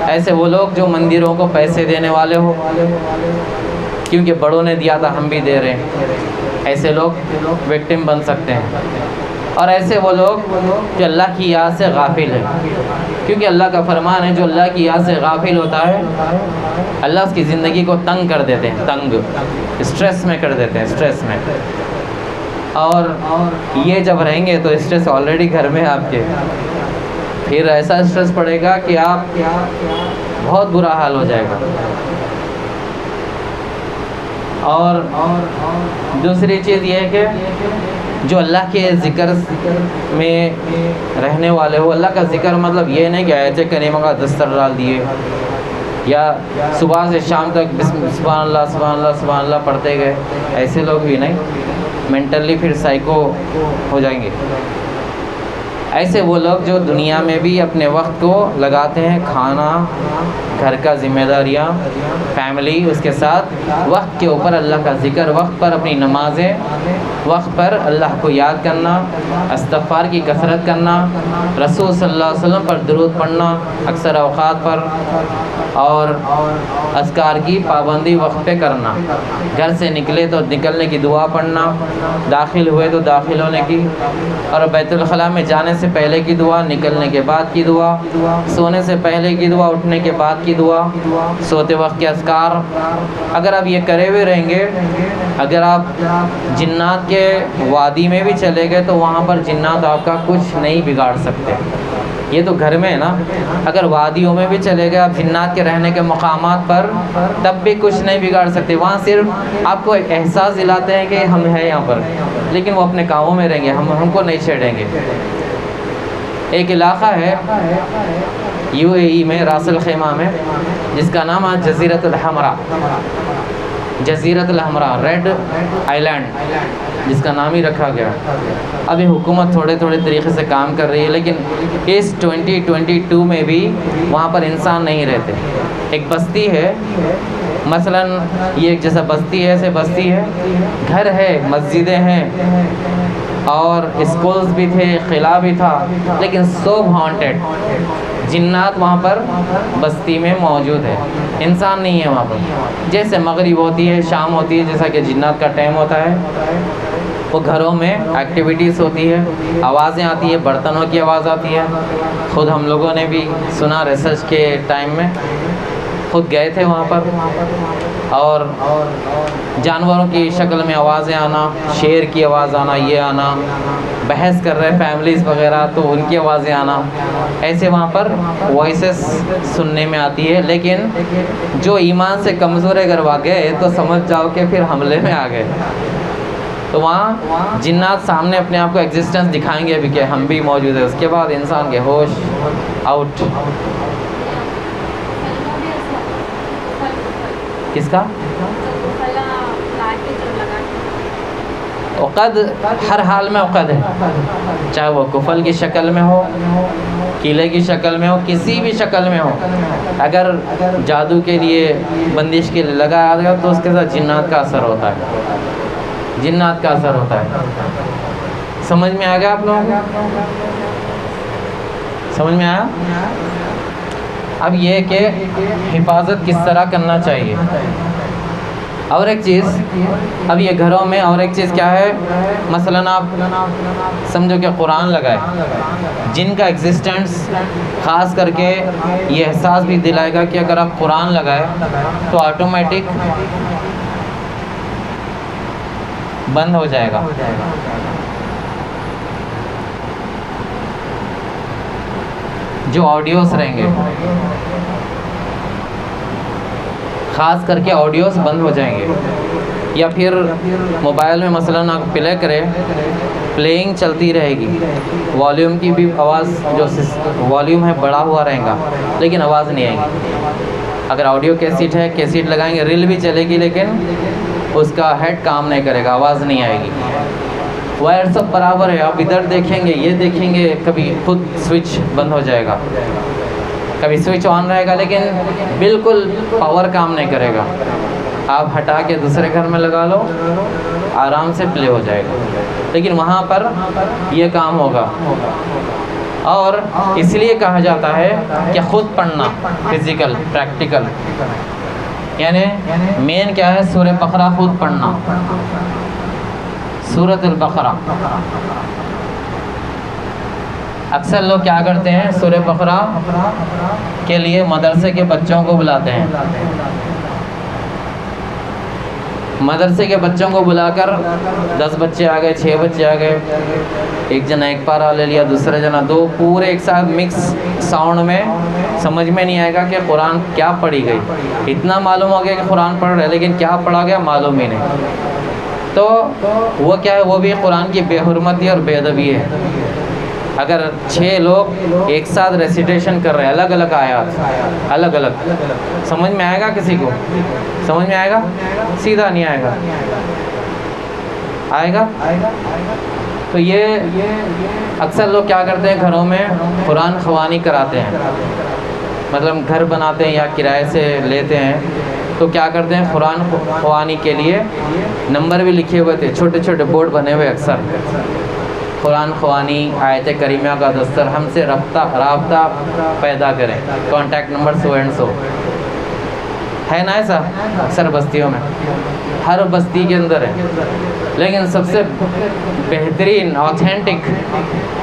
ایسے وہ لوگ جو مندروں کو پیسے دینے والے ہو کیونکہ بڑوں نے دیا تھا ہم بھی دے رہے ہیں، ایسے لوگ وکٹم بن سکتے ہیں۔ اور ایسے وہ لوگ جو اللہ کی یاد سے غافل ہیں، کیونکہ اللہ کا فرمان ہے جو اللہ کی یاد سے غافل ہوتا ہے اللہ اس کی زندگی کو تنگ کر دیتے ہیں، تنگ اسٹریس میں کر دیتے ہیں، اسٹریس میں۔ اور یہ جب رہیں گے تو اسٹریس آلریڈی گھر میں آپ کے، پھر ایسا اسٹریس پڑے گا کہ آپ بہت برا حال ہو جائے گا۔ اور دوسری چیز یہ ہے کہ جو اللہ کے ذکر میں رہنے والے ہو، اللہ کا ذکر مطلب یہ نہیں کہ آیت کریمہ کا دستر ڈال دیے یا صبح سے شام تک سبحان اللہ سبحان اللہ سبحان اللہ پڑھتے گئے، ایسے لوگ بھی نہیں، مینٹلی پھر سائیکو ہو جائیں گے۔ ایسے وہ لوگ جو دنیا میں بھی اپنے وقت کو لگاتے ہیں، کھانا، گھر کا ذمہ داریاں، فیملی، اس کے ساتھ وقت کے اوپر اللہ کا ذکر، وقت پر اپنی نمازیں، وقت پر اللہ کو یاد کرنا، استغفار کی کثرت کرنا، رسول صلی اللہ علیہ وسلم پر درود پڑھنا اکثر اوقات پر، اور اذکار کی پابندی وقت پہ کرنا، گھر سے نکلے تو نکلنے کی دعا پڑھنا، داخل ہوئے تو داخل ہونے کی، اور بیت الخلاء میں جانے سے پہلے کی دعا، نکلنے کے بعد کی دعا، سونے سے پہلے کی دعا، اٹھنے کے بعد کی دعا، سوتے وقت کے اذکار۔ اگر آپ یہ کرے ہوئے رہیں گے، اگر آپ جنات کے وادی میں بھی چلے گئے تو وہاں پر جنات آپ کا کچھ نہیں بگاڑ سکتے، یہ تو گھر میں ہے نا۔ اگر وادیوں میں بھی چلے گئے آپ جنات کے رہنے کے مقامات پر، تب بھی کچھ نہیں بگاڑ سکتے، وہاں صرف آپ کو ایک احساس دلاتے ہیں کہ ہم ہیں یہاں پر، لیکن وہ اپنے کاموں میں رہیں گے، ہم کو نہیں چھیڑیں گے۔ ایک علاقہ ہے UAE میں، راس الخیمہ میں، جس کا نام ہے جزیرۃ الحمراء، جزیرۃ الحمراء، ریڈ آئی لینڈ جس کا نام ہی رکھا گیا۔ ابھی حکومت تھوڑے طریقے سے کام کر رہی ہے، لیکن اس 2022 میں بھی وہاں پر انسان نہیں رہتے۔ ایک بستی ہے، مثلا یہ ایک جیسا بستی ہے، ایسے بستی ہے، گھر ہے، مسجدیں ہیں، اور اسکولز بھی تھے، قلعہ بھی تھا، لیکن سو ہانٹیڈ، جنات وہاں پر بستی میں موجود ہے، انسان نہیں ہے وہاں پر۔ جیسے مغرب ہوتی ہے، شام ہوتی ہے، جیسا کہ جنات کا ٹائم ہوتا ہے، وہ گھروں میں ایکٹیویٹیز ہوتی ہے، آوازیں آتی ہے، برتنوں کی آواز آتی ہے۔ خود ہم لوگوں نے بھی سنا ریسرچ کے ٹائم میں، خود گئے تھے وہاں پر، اور جانوروں کی شکل میں آوازیں آنا، شیر کی آواز آنا، یہ آنا، بحث کر رہے فیملیز وغیرہ تو ان کی آوازیں آنا، ایسے وہاں پر وائسز سننے میں آتی ہے۔ لیکن جو ایمان سے کمزور اگر وہاں گئے تو سمجھ جاؤ کہ پھر حملے میں آ گئے۔ تو وہاں جنات سامنے اپنے آپ کو ایگزسٹنس دکھائیں گے ابھی کہ ہم بھی موجود ہیں، اس کے بعد انسان کے ہوش آؤٹ۔ کس کا؟ عقد ہر حال میں عقد ہے، چاہے وہ کفل کی شکل میں ہو، قلعے کی شکل میں ہو، کسی بھی شکل میں ہو، اگر جادو کے لیے، بندش کے لیے لگایا گیا تو اس کے ساتھ جنات کا اثر ہوتا ہے، جنات کا اثر ہوتا ہے۔ سمجھ میں آ گیا آپ لوگوں کو؟ سمجھ میں آیا؟ اب یہ کہ حفاظت کس طرح کرنا چاہیے۔ اور ایک چیز، اب یہ گھروں میں اور ایک چیز کیا ہے، مثلاً آپ سمجھو کہ قرآن لگائے، جن کا ایگزسٹنس خاص کر کے یہ احساس بھی دلائے گا کہ اگر آپ قرآن لگائے تو آٹومیٹک بند ہو جائے گا۔ جو آڈیوز رہیں گے، خاص کر کے آڈیوز بند ہو جائیں گے، یا پھر موبائل میں مثلاً آپ پلے کریں، پلینگ چلتی رہے گی، والیوم کی بھی آواز جو والیوم ہے بڑا ہوا رہے گا لیکن آواز نہیں آئے گی۔ اگر آڈیو کیسیٹ ہے، کیسیٹ لگائیں گے، ریل بھی چلے گی لیکن اس کا ہیڈ کام نہیں کرے گا، آواز نہیں آئے گی۔ وائر سب برابر ہے، آپ ادھر دیکھیں گے، یہ دیکھیں گے، کبھی خود سوئچ بند ہو جائے گا، کبھی سوئچ آن رہے گا لیکن بالکل پاور کام نہیں کرے گا۔ آپ ہٹا کے دوسرے گھر میں لگا لو، آرام سے پلے ہو جائے گا، لیکن وہاں پر یہ کام ہوگا۔ اور اس لیے کہا جاتا ہے کہ خود پڑھنا، فزیکل، پریکٹیکل، یعنی مین کیا ہے؟ سورہ بقرہ خود پڑھنا، سورۃ البقرہ۔ اکثر لوگ کیا کرتے ہیں، سورہ بقرہ کے لیے مدرسے کے بچوں کو بلاتے ہیں، مدرسے کے بچوں کو بلا کر 10 بچے آ گئے، 6 بچے آ گئے، ایک جنا ایک پارہ لے لیا، دوسرا جنا 2، پورے ایک ساتھ مکس ساؤنڈ میں، سمجھ میں نہیں آئے گا کہ قرآن کیا پڑھی گئی۔ اتنا معلوم ہو گیا کہ قرآن پڑھ رہے لیکن کیا پڑھا گیا معلوم ہی نہیں۔ تو وہ کیا ہے؟ وہ بھی قرآن کی بے حرمتی اور بے ادبی ہے۔ اگر 6 لوگ ایک ساتھ ریسیٹیشن کر رہے ہیں، الگ الگ آیات، الگ الگ، سمجھ میں آئے گا کسی کو؟ سمجھ میں آئے گا؟ سیدھا نہیں آئے گا، آئے گا؟ تو یہ اکثر لوگ کیا کرتے ہیں، گھروں میں قرآن خوانی کراتے ہیں، مطلب گھر بناتے ہیں یا کرائے سے لیتے ہیں، تو کیا کرتے ہیں، قرآن خوانی کے لیے نمبر بھی لکھے ہوئے تھے، چھوٹے چھوٹے بورڈ بنے ہوئے، اکثر قرآن خوانی، آیت کریمہ کا دستر، ہم سے رابطہ پیدا کریں، contact number so and so, ہے نا ایسا؟ اکثر بستیوں میں، ہر بستی کے اندر ہے، لیکن سب سے بہترین آتھینٹک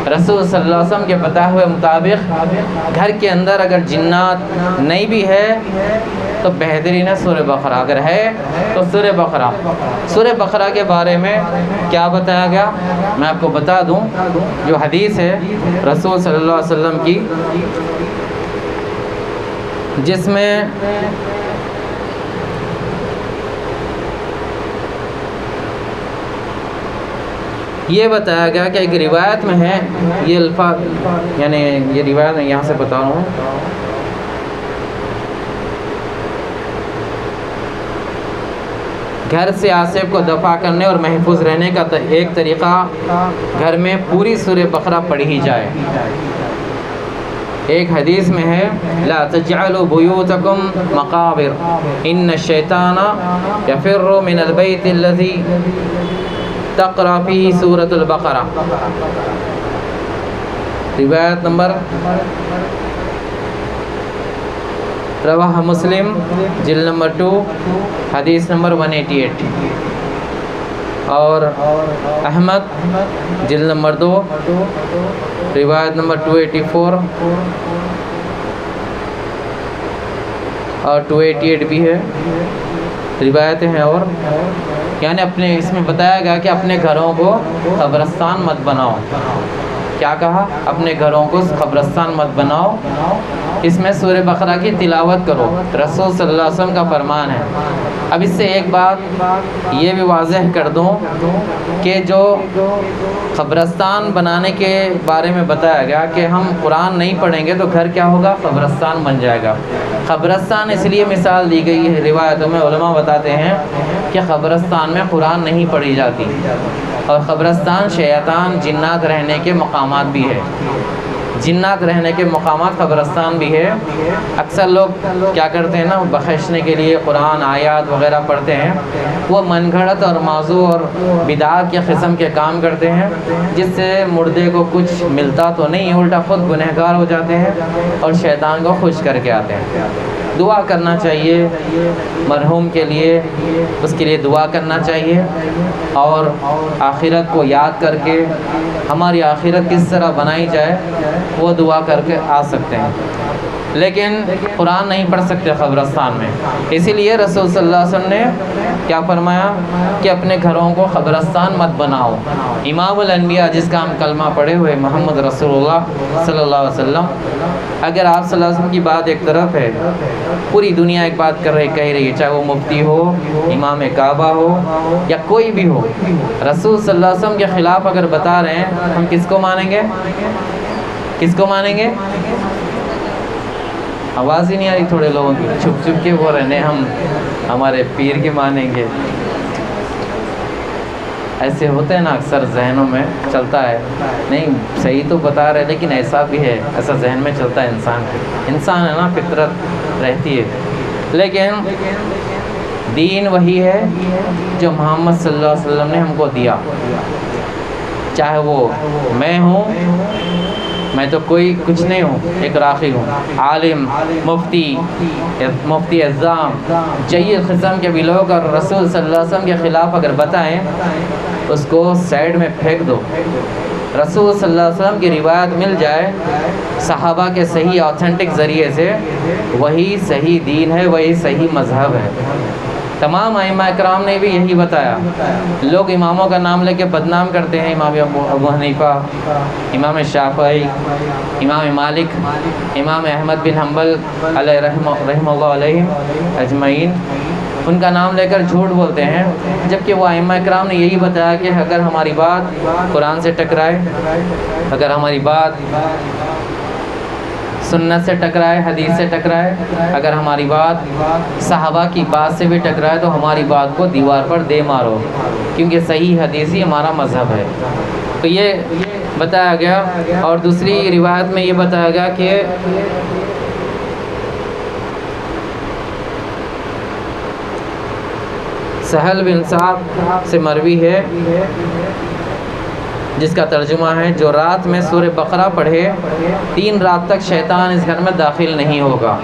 رسول صلی اللہ علیہ وسلم کے بتائے ہوئے مطابق گھر کے اندر اگر جنات نہیں بھی ہے تو بہترین ہے سورہ بقرہ، اگر ہے تو سورہ بقرہ۔ سورہ بقرہ کے بارے میں کیا بتایا گیا میں آپ کو بتا دوں، جو حدیث ہے رسول صلی اللہ علیہ وسلم کی، جس میں یہ بتایا گیا کہ ایک روایت میں ہے، یہ الفاظ، یعنی یہ روایت میں یہاں سے بتا رہا ہوں، گھر سے آصف کو دفع کرنے اور محفوظ رہنے کا ایک طریقہ گھر میں پوری سورہ بقرہ پڑھی ہی جائے۔ ایک حدیث میں ہے، لا تجعلوا بیوتکم مقابر ان الشیطان یفر من البیت الذی تقرأ فیہ سورۃ البقرہ، روایت نمبر رواہ مسلم، جلد نمبر 2، حدیث نمبر 188، اور احمد جلد نمبر 2، روایت نمبر 284 اور 288 بھی ہے، روایتیں ہیں۔ اور یعنی اپنے اس میں بتایا گیا کہ اپنے گھروں کو قبرستان مت بناؤ۔ کیا کہا؟ اپنے گھروں کو قبرستان مت بناؤ، اس میں سورہ بقرہ کی تلاوت کرو، رسول صلی اللہ علیہ وسلم کا فرمان ہے۔ اب اس سے ایک بات یہ بھی واضح کر دوں کہ جو قبرستان بنانے کے بارے میں بتایا گیا کہ ہم قرآن نہیں پڑھیں گے تو گھر کیا ہوگا؟ قبرستان بن جائے گا۔ قبرستان اس لیے مثال دی گئی ہے، روایتوں میں علماء بتاتے ہیں کہ قبرستان میں قرآن نہیں پڑھی جاتی، اور قبرستان شیطان، جنات رہنے کے مقامات بھی ہے، جنات رہنے کے مقامات قبرستان بھی ہے۔ اکثر لوگ کیا کرتے ہیں نا، بخشنے کے لیے قرآن آیات وغیرہ پڑھتے ہیں، وہ من گھڑت اور موضوع اور بدعات کے قسم کے کام کرتے ہیں، جس سے مردے کو کچھ ملتا تو نہیں، الٹا خود گنہگار ہو جاتے ہیں اور شیطان کو خوش کر کے آتے ہیں۔ دعا کرنا چاہیے مرحوم کے لیے، اس کے لیے دعا کرنا چاہیے، اور آخرت کو یاد کر کے ہماری آخرت کس طرح بنائی جائے وہ دعا کر کے آ سکتے ہیں۔ لیکن قرآن نہیں پڑھ سکتے قبرستان میں. اسی لیے رسول صلی اللہ علیہ وسلم نے کیا فرمایا کہ اپنے گھروں کو قبرستان مت بناؤ. امام الانبیاء جس کا ہم کلمہ پڑھے ہوئے محمد رسول اللہ صلی اللہ علیہ وسلم، اگر آپ صلی اللہ علیہ وسلم کی بات ایک طرف ہے، پوری دنیا ایک بات کہہ رہی ہے، چاہے وہ مفتی ہو، امام کعبہ ہو یا کوئی بھی ہو، رسول صلی اللہ علیہ وسلم کے خلاف اگر بتا رہے ہیں، ہم کس کو مانیں گے؟ کس کو مانیں گے؟ آواز ہی نہیں آ رہی تھوڑے لوگوں کی، چھپ چھپ کے وہ رہنے ہم ہمارے پیر کے مانیں گے. ایسے ہوتے ہیں نا، اکثر ذہنوں میں چلتا ہے، نہیں صحیح تو بتا رہے لیکن ایسا بھی ہے، ایسا ذہن میں چلتا ہے. انسان ہے نا، فطرت رہتی ہے. لیکن دین وہی ہے جو محمد صلی اللہ علیہ وسلم نے ہم کو دیا. چاہے وہ میں ہوں، میں تو کوئی کچھ نہیں ہوں، ایک راقی ہوں، عالم، مفتی اعظام، جید قسم کے بھی لوگ، اور رسول صلی اللہ علیہ وسلم کے خلاف اگر بتائیں اس کو سائڈ میں پھینک دو. رسول صلی اللہ علیہ وسلم کی روایت مل جائے صحابہ کے صحیح آتھینٹک ذریعے سے، وہی صحیح دین ہے، وہی صحیح مذہب ہے. تمام ائمہ اکرام نے بھی یہی بتایا. لوگ اماموں کا نام لے کے بدنام کرتے ہیں، امام ابو حنیفہ، امام شافعی، امام مالک، امام احمد بن حنبل علیہ رحمہ اللہ علیہ اجمعین، ان کا نام لے کر جھوٹ بولتے ہیں، جبکہ وہ ائمہ اکرام نے یہی بتایا کہ اگر ہماری بات قرآن سے ٹکرائے، اگر ہماری بات سنت سے ٹکرائے، حدیث سے ٹکرائے، اگر ہماری بات صحابہ کی بات سے بھی ٹکرائے تو ہماری بات کو دیوار پر دے مارو، کیونکہ صحیح حدیث ہی ہمارا مذہب ہے. تو یہ بتایا گیا. اور دوسری روایت میں یہ بتایا گیا کہ سہل بن سعد سے مروی ہے، جس کا ترجمہ ہے، جو رات میں سورہ بقرہ پڑھے 3 رات تک شیطان اس گھر میں داخل نہیں ہوگا،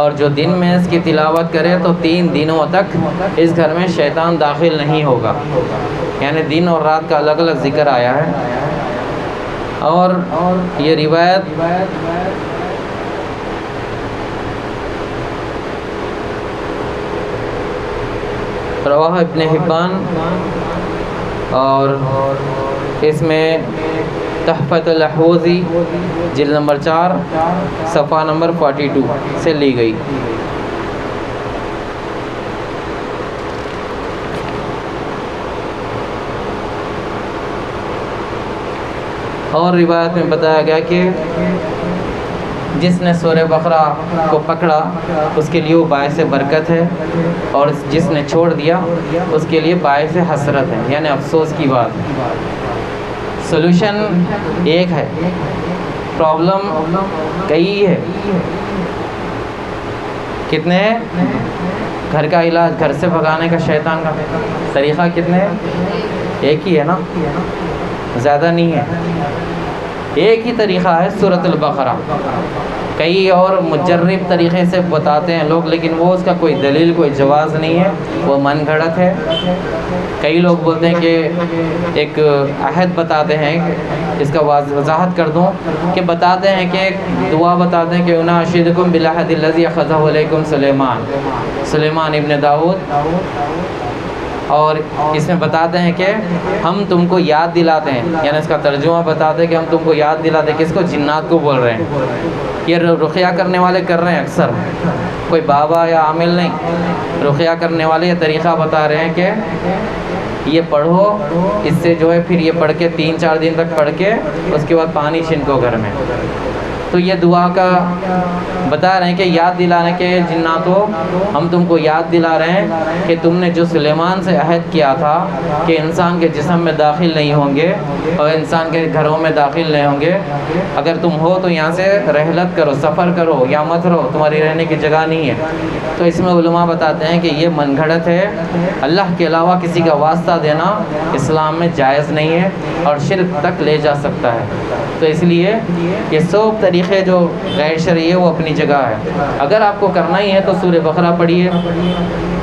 اور جو دن میں اس کی تلاوت کرے تو 3 دنوں تک اس گھر میں شیطان داخل نہیں ہوگا. یعنی دن اور رات کا الگ الگ ذکر آیا ہے. اور یہ روایت رواہ ابن حبان، اور اس میں تحفۃ الحوزی جلد نمبر 4 صفحہ نمبر 42 سے لی گئی. اور روایت میں بتایا گیا کہ جس نے سورہ بقرہ کو پکڑا اس کے لیے وہ باعث برکت ہے، اور جس نے چھوڑ دیا اس کے لیے باعث حسرت ہے، یعنی افسوس کی بات. سولوشن ایک ہے، پرابلم کئی ہے. کتنے ہیں؟ گھر کا علاج، گھر سے بھگانے کا شیطان کا طریقہ کتنے ہیں؟ ایک ہی ہے نا، زیادہ نہیں ہے. ایک ہی طریقہ ہے سورۃ البقرہ. کئی اور مجرب طریقے سے بتاتے ہیں لوگ، لیکن وہ اس کا کوئی دلیل، کوئی جواز نہیں ہے، وہ من گھڑت ہے. کئی لوگ بولتے ہیں کہ ایک عہد بتاتے ہیں، اس کا وضاحت کر دوں کہ بتاتے ہیں کہ ایک دعا بتاتے ہیں کہ اناشدکم بالعہد الذی اخذہ علیکم سلیمان ابن داؤد، اور اس میں بتاتے ہیں کہ ہم تم کو یاد دلاتے ہیں، یعنی اس کا ترجمہ بتاتے ہیں کہ ہم تم کو یاد دلاتے ہیں. کس کو؟ جنات کو بول رہے ہیں. یہ رقیہ کرنے والے کر رہے ہیں اکثر، کوئی بابا یا عامل نہیں. رقیہ کرنے والے یہ طریقہ بتا رہے ہیں کہ یہ پڑھو، اس سے جو ہے پھر یہ پڑھ کے 3-4 دن تک پڑھ کے اس کے بعد پانی چھنکو گھر میں. تو یہ دعا کا بتا رہے ہیں کہ یاد دلانے کے جناتوں، ہم تم کو یاد دلا رہے ہیں کہ تم نے جو سلیمان سے عہد کیا تھا کہ انسان کے جسم میں داخل نہیں ہوں گے اور انسان کے گھروں میں داخل نہیں ہوں گے، اگر تم ہو تو یہاں سے رحلت کرو، سفر کرو یا مت رہو، تمہاری رہنے کی جگہ نہیں ہے. تو اس میں علماء بتاتے ہیں کہ یہ من گھڑت ہے. اللہ کے علاوہ کسی کا واسطہ دینا اسلام میں جائز نہیں ہے اور شرک تک لے جا سکتا ہے. تو اس لیے یہ سب طریقے جو غیر شرعی ہے وہ اپنی جگہ ہے. اگر آپ کو کرنا ہی ہے تو سورہ بقرہ پڑھیے،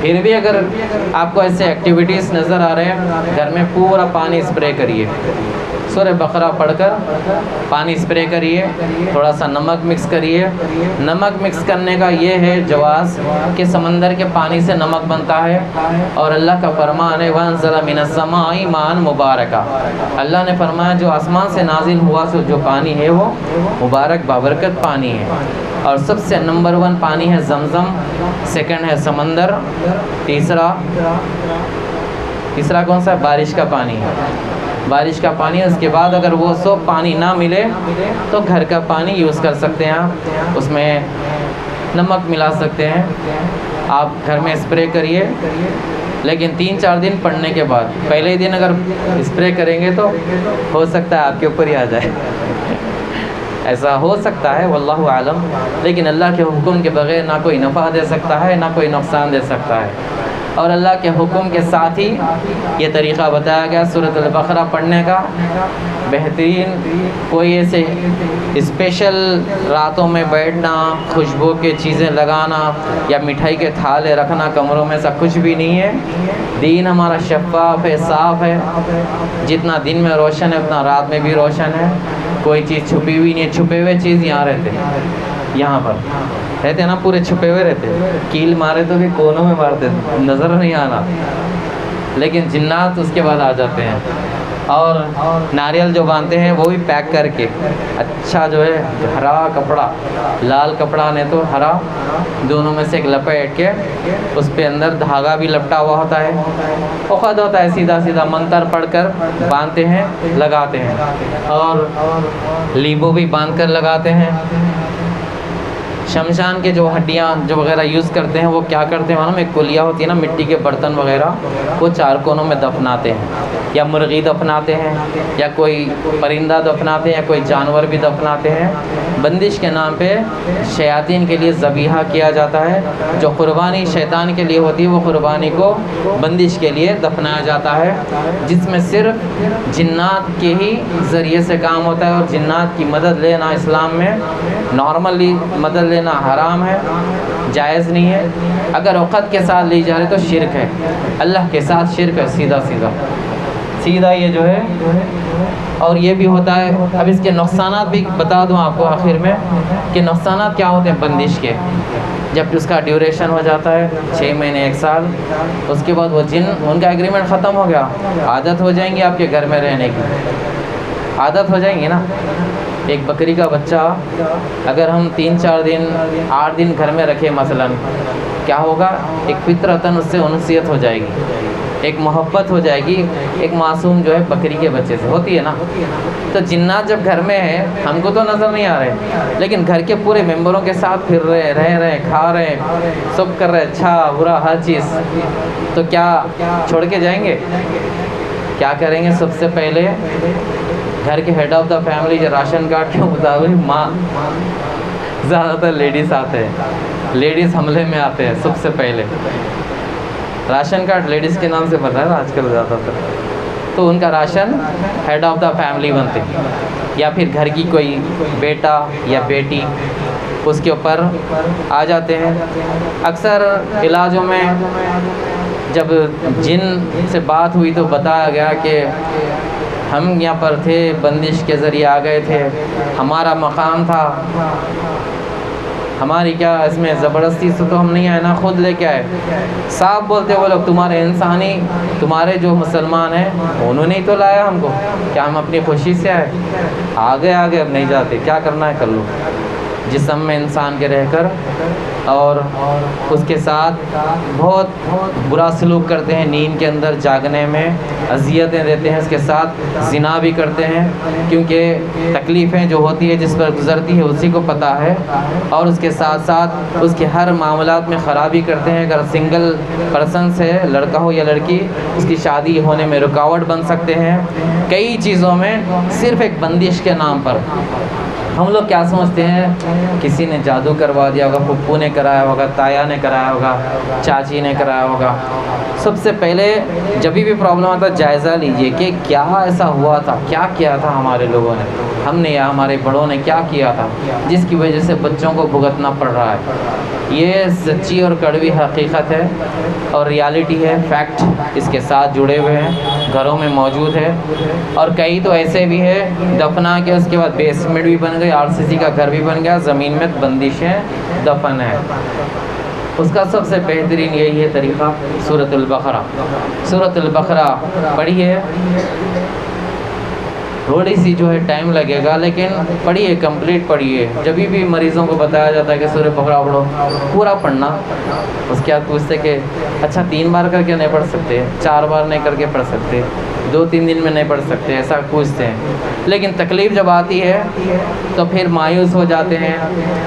پھر بھی اگر آپ کو ایسے ایکٹیویٹیز نظر آ رہے ہیں، گھر میں پورا پانی اسپرے کریے. سورہ بقرہ پڑھ کر پانی اسپرے کریے، تھوڑا سا نمک مکس کریے. نمک مکس کرنے کا یہ ہے جواز کہ سمندر کے پانی سے نمک بنتا ہے، اور اللہ کا فرمان ہے وَأَنزَلَ مِنَ السَّمَاءِ مَاءً مُبَارَكًا. اللہ نے فرمایا جو آسمان سے نازل ہوا سو جو پانی ہے وہ مبارک بابرکت پانی ہے. اور سب سے نمبر 1 پانی ہے زمزم، سیکنڈ ہے سمندر، تیسرا کون سا ہے؟ بارش کا پانی ہے. بارش کا پانی. اس کے بعد اگر وہ سب پانی نہ ملے تو گھر کا پانی یوز کر سکتے ہیں آپ، اس میں نمک ملا سکتے ہیں. آپ گھر میں اسپرے کریے، لیکن 3-4 دن پڑھنے کے بعد. پہلے ہی دن اگر اسپرے کریں گے تو ہو سکتا ہے آپ کے اوپر ہی آ جائے. ایسا ہو سکتا ہے، واللہ عالم. لیکن اللہ کے حکم کے بغیر نہ کوئی نفع دے سکتا ہے، نہ کوئی نقصان دے سکتا ہے. اور اللہ کے حکم کے ساتھ ہی یہ طریقہ بتایا گیا سورۃ البقرہ پڑھنے کا. بہترین کوئی ایسے اسپیشل راتوں میں بیٹھنا، خوشبو کے چیزیں لگانا یا مٹھائی کے تھالے رکھنا کمروں میں، ایسا کچھ بھی نہیں ہے. دین ہمارا شفاف ہے، صاف ہے. جتنا دن میں روشن ہے اتنا رات میں بھی روشن ہے. کوئی چیز چھپی ہوئی نہیں ہے. چھپے ہوئے چیز یہاں رہتے ہیں، یہاں پر رہتے نا، پورے چھپے ہوئے رہتے. کیل مارے تو بھی کونوں میں مارتے، نظر نہیں آنا، لیکن جنات اس کے بعد آ جاتے ہیں. اور ناریل جو باندھتے ہیں وہ بھی پیک کر کے اچھا جو ہے ہرا کپڑا، لال کپڑا نہیں تو ہرا، دونوں میں سے ایک لپیٹ کے اس پہ اندر دھاگا بھی لپٹا ہوا ہوتا ہے، عقد ہوتا ہے، سیدھا سیدھا منتر پڑھ کر باندھتے ہیں، لگاتے ہیں. اور لیمبو بھی باندھ کر لگاتے ہیں. شمشان کے جو ہڈیاں جو وغیرہ یوز کرتے ہیں وہ کیا کرتے ہیں معلوم؟ ایک کلیہ ہوتی ہے نا مٹی کے برتن وغیرہ، وہ 4 کونوں میں دفناتے ہیں. یا مرغی دفناتے ہیں، یا کوئی پرندہ دفناتے ہیں، یا کوئی جانور بھی دفناتے ہیں. بندش کے نام پہ شیاطین کے لیے ذبیحہ کیا جاتا ہے. جو قربانی شیطان کے لیے ہوتی ہے وہ قربانی کو بندش کے لیے دفنایا جاتا ہے، جس میں صرف جنات کے ہی ذریعے سے کام ہوتا ہے. اور جنات کی مدد لینا اسلام میں نارملی مدد لینا حرام ہے، جائز نہیں ہے. اگر عقد کے ساتھ لی جا رہی تو شرک ہے، اللہ کے ساتھ شرک ہے، سیدھا یہ جو ہے. اور یہ بھی ہوتا ہے. اب اس کے نقصانات بھی بتا دوں آپ کو آخر میں کہ نقصانات کیا ہوتے ہیں بندش کے. جب اس کا ڈیوریشن ہو جاتا ہے 6 مہینے 1 سال، اس کے بعد وہ جن ان کا ایگریمنٹ ختم ہو گیا، عادت ہو جائیں گی آپ کے گھر میں رہنے کی، عادت ہو جائیں گی نا. ایک بکری کا بچہ اگر ہم 3-4 دن 8 دن گھر میں رکھے مثلا، کیا ہوگا؟ ایک فطرتاً اس سے انسیت ہو جائے گی، ایک محبت ہو جائے گی. ایک معصوم جو ہے بکری کے بچے سے ہوتی ہے نا. تو جنات جب گھر میں ہیں، ہم کو تو نظر نہیں آ رہے، لیکن گھر کے پورے ممبروں کے ساتھ پھر رہے، رہ رہے، کھا رہے، سب کر رہے، اچھا برا ہر چیز. تو کیا چھوڑ کے جائیں گے؟ کیا کریں گے؟ سب سے پہلے گھر کے ہیڈ آف دا فیملی جو راشن کارڈ کے مطابق ماں، زیادہ تر لیڈیز آتے ہیں، لیڈیز حملے میں آتے ہیں. سب سے پہلے راشن کارڈ لیڈیز کے نام سے بنا ہے نا آج کل زیادہ تر. تو ان کا ration head of the family بنتے ہیں، یا پھر گھر کی کوئی بیٹا یا بیٹی اس کے اوپر آ جاتے ہیں. اکثر علاجوں میں جب جن سے بات ہوئی تو بتایا گیا کہ ہم یہاں پر تھے، بندش کے ذریعے آ گئے تھے، ہمارا مقام تھا، ہماری کیا اس میں زبردستی سے تو ہم نہیں آئے نا، خود لے کے آئے. صاحب بولتے وہ لوگ تمہارے انسانی، تمہارے جو مسلمان ہیں انہوں نے ہی تو لایا ہم کو، کیا ہم اپنی خوشی سے آئے؟ آگے اب نہیں جاتے، کیا کرنا ہے کر لو. جسم میں انسان کے رہ کر اور اس کے ساتھ بہت برا سلوک کرتے ہیں، نیند کے اندر جاگنے میں اذیتیں دیتے ہیں، اس کے ساتھ زنا بھی کرتے ہیں، کیونکہ تکلیفیں جو ہوتی ہے جس پر گزرتی ہے اسی کو پتہ ہے. اور اس کے ساتھ ساتھ اس کے ہر معاملات میں خرابی کرتے ہیں. اگر سنگل پرسن سے لڑکا ہو یا لڑکی، اس کی شادی ہونے میں رکاوٹ بن سکتے ہیں. کئی چیزوں میں صرف ایک بندش کے نام پر. ہم لوگ کیا سمجھتے ہیں کسی نے جادو کروا دیا ہوگا، پھپھو نے کرایا ہوگا, تایا نے کرایا ہوگا, چاچی نے کرایا ہوگا. سب سے پہلے جب بھی پرابلم آتا ہے جائزہ لیجئے کہ کیا ایسا ہوا تھا, کیا کیا تھا ہمارے لوگوں نے, ہم نے یا ہمارے بڑوں نے کیا کیا تھا جس کی وجہ سے بچوں کو بھگتنا پڑ رہا ہے. یہ سچی اور کڑوی حقیقت ہے اور ریالٹی ہے, فیکٹ اس کے ساتھ جڑے ہوئے ہیں, گھروں میں موجود ہے. اور کئی تو ایسے بھی ہے دفنا کے اس کے بعد بیسمنٹ بھی بن گئی, RCC کا گھر بھی بن گیا, زمین میں بندشیں دفن ہے. اس کا سب سے بہترین یہی ہے طریقہ سورۃ البقرہ. سورۃ البقرہ پڑھیے, تھوڑی سی جو ہے ٹائم لگے گا لیکن پڑھیے, کمپلیٹ پڑھیے. جب بھی مریضوں کو بتایا جاتا ہے کہ سورۃ بقرہ پڑھو, پورا پڑھنا. اس کے بعد پوچھتے کہ اچھا 3 بار کر کے نہیں پڑھ سکتے, 4 بار نہیں کر کے پڑھ سکتے, 2-3 دن میں نہیں پڑھ سکتے, ایسا پوچھتے ہیں. لیکن تکلیف جب آتی ہے تو پھر مایوس ہو جاتے ہیں,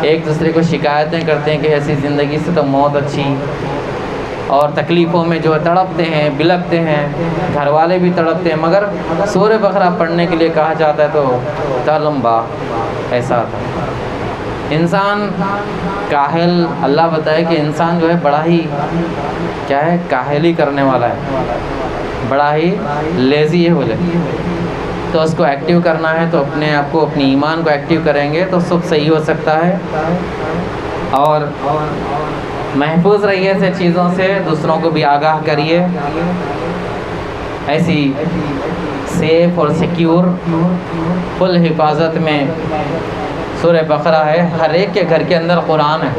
ایک دوسرے کو شکایتیں کرتے ہیں کہ ایسی زندگی سے تو موت اچھی, اور تکلیفوں میں جو ہے تڑپتے ہیں, بلکتے ہیں, گھر والے بھی تڑپتے ہیں. مگر سورۃ بقرہ پڑھنے کے لیے کہا جاتا ہے تو تا لمبا ایسا تھا. انسان کاہل, اللہ بتائے کہ انسان جو ہے بڑا ہی کیا ہے, کاہلی کرنے والا ہے, بڑا ہی لیزی ہے بولے. تو اس کو ایکٹیو کرنا ہے تو اپنے آپ کو, اپنی ایمان کو ایکٹیو کریں گے تو سب صحیح ہو سکتا ہے. اور محفوظ رہیے ایسے چیزوں سے, دوسروں کو بھی آگاہ کریے. ایسی سیف اور سیکیور فل حفاظت میں سورۃ بقرہ ہے. ہر ایک کے گھر کے اندر قرآن ہے.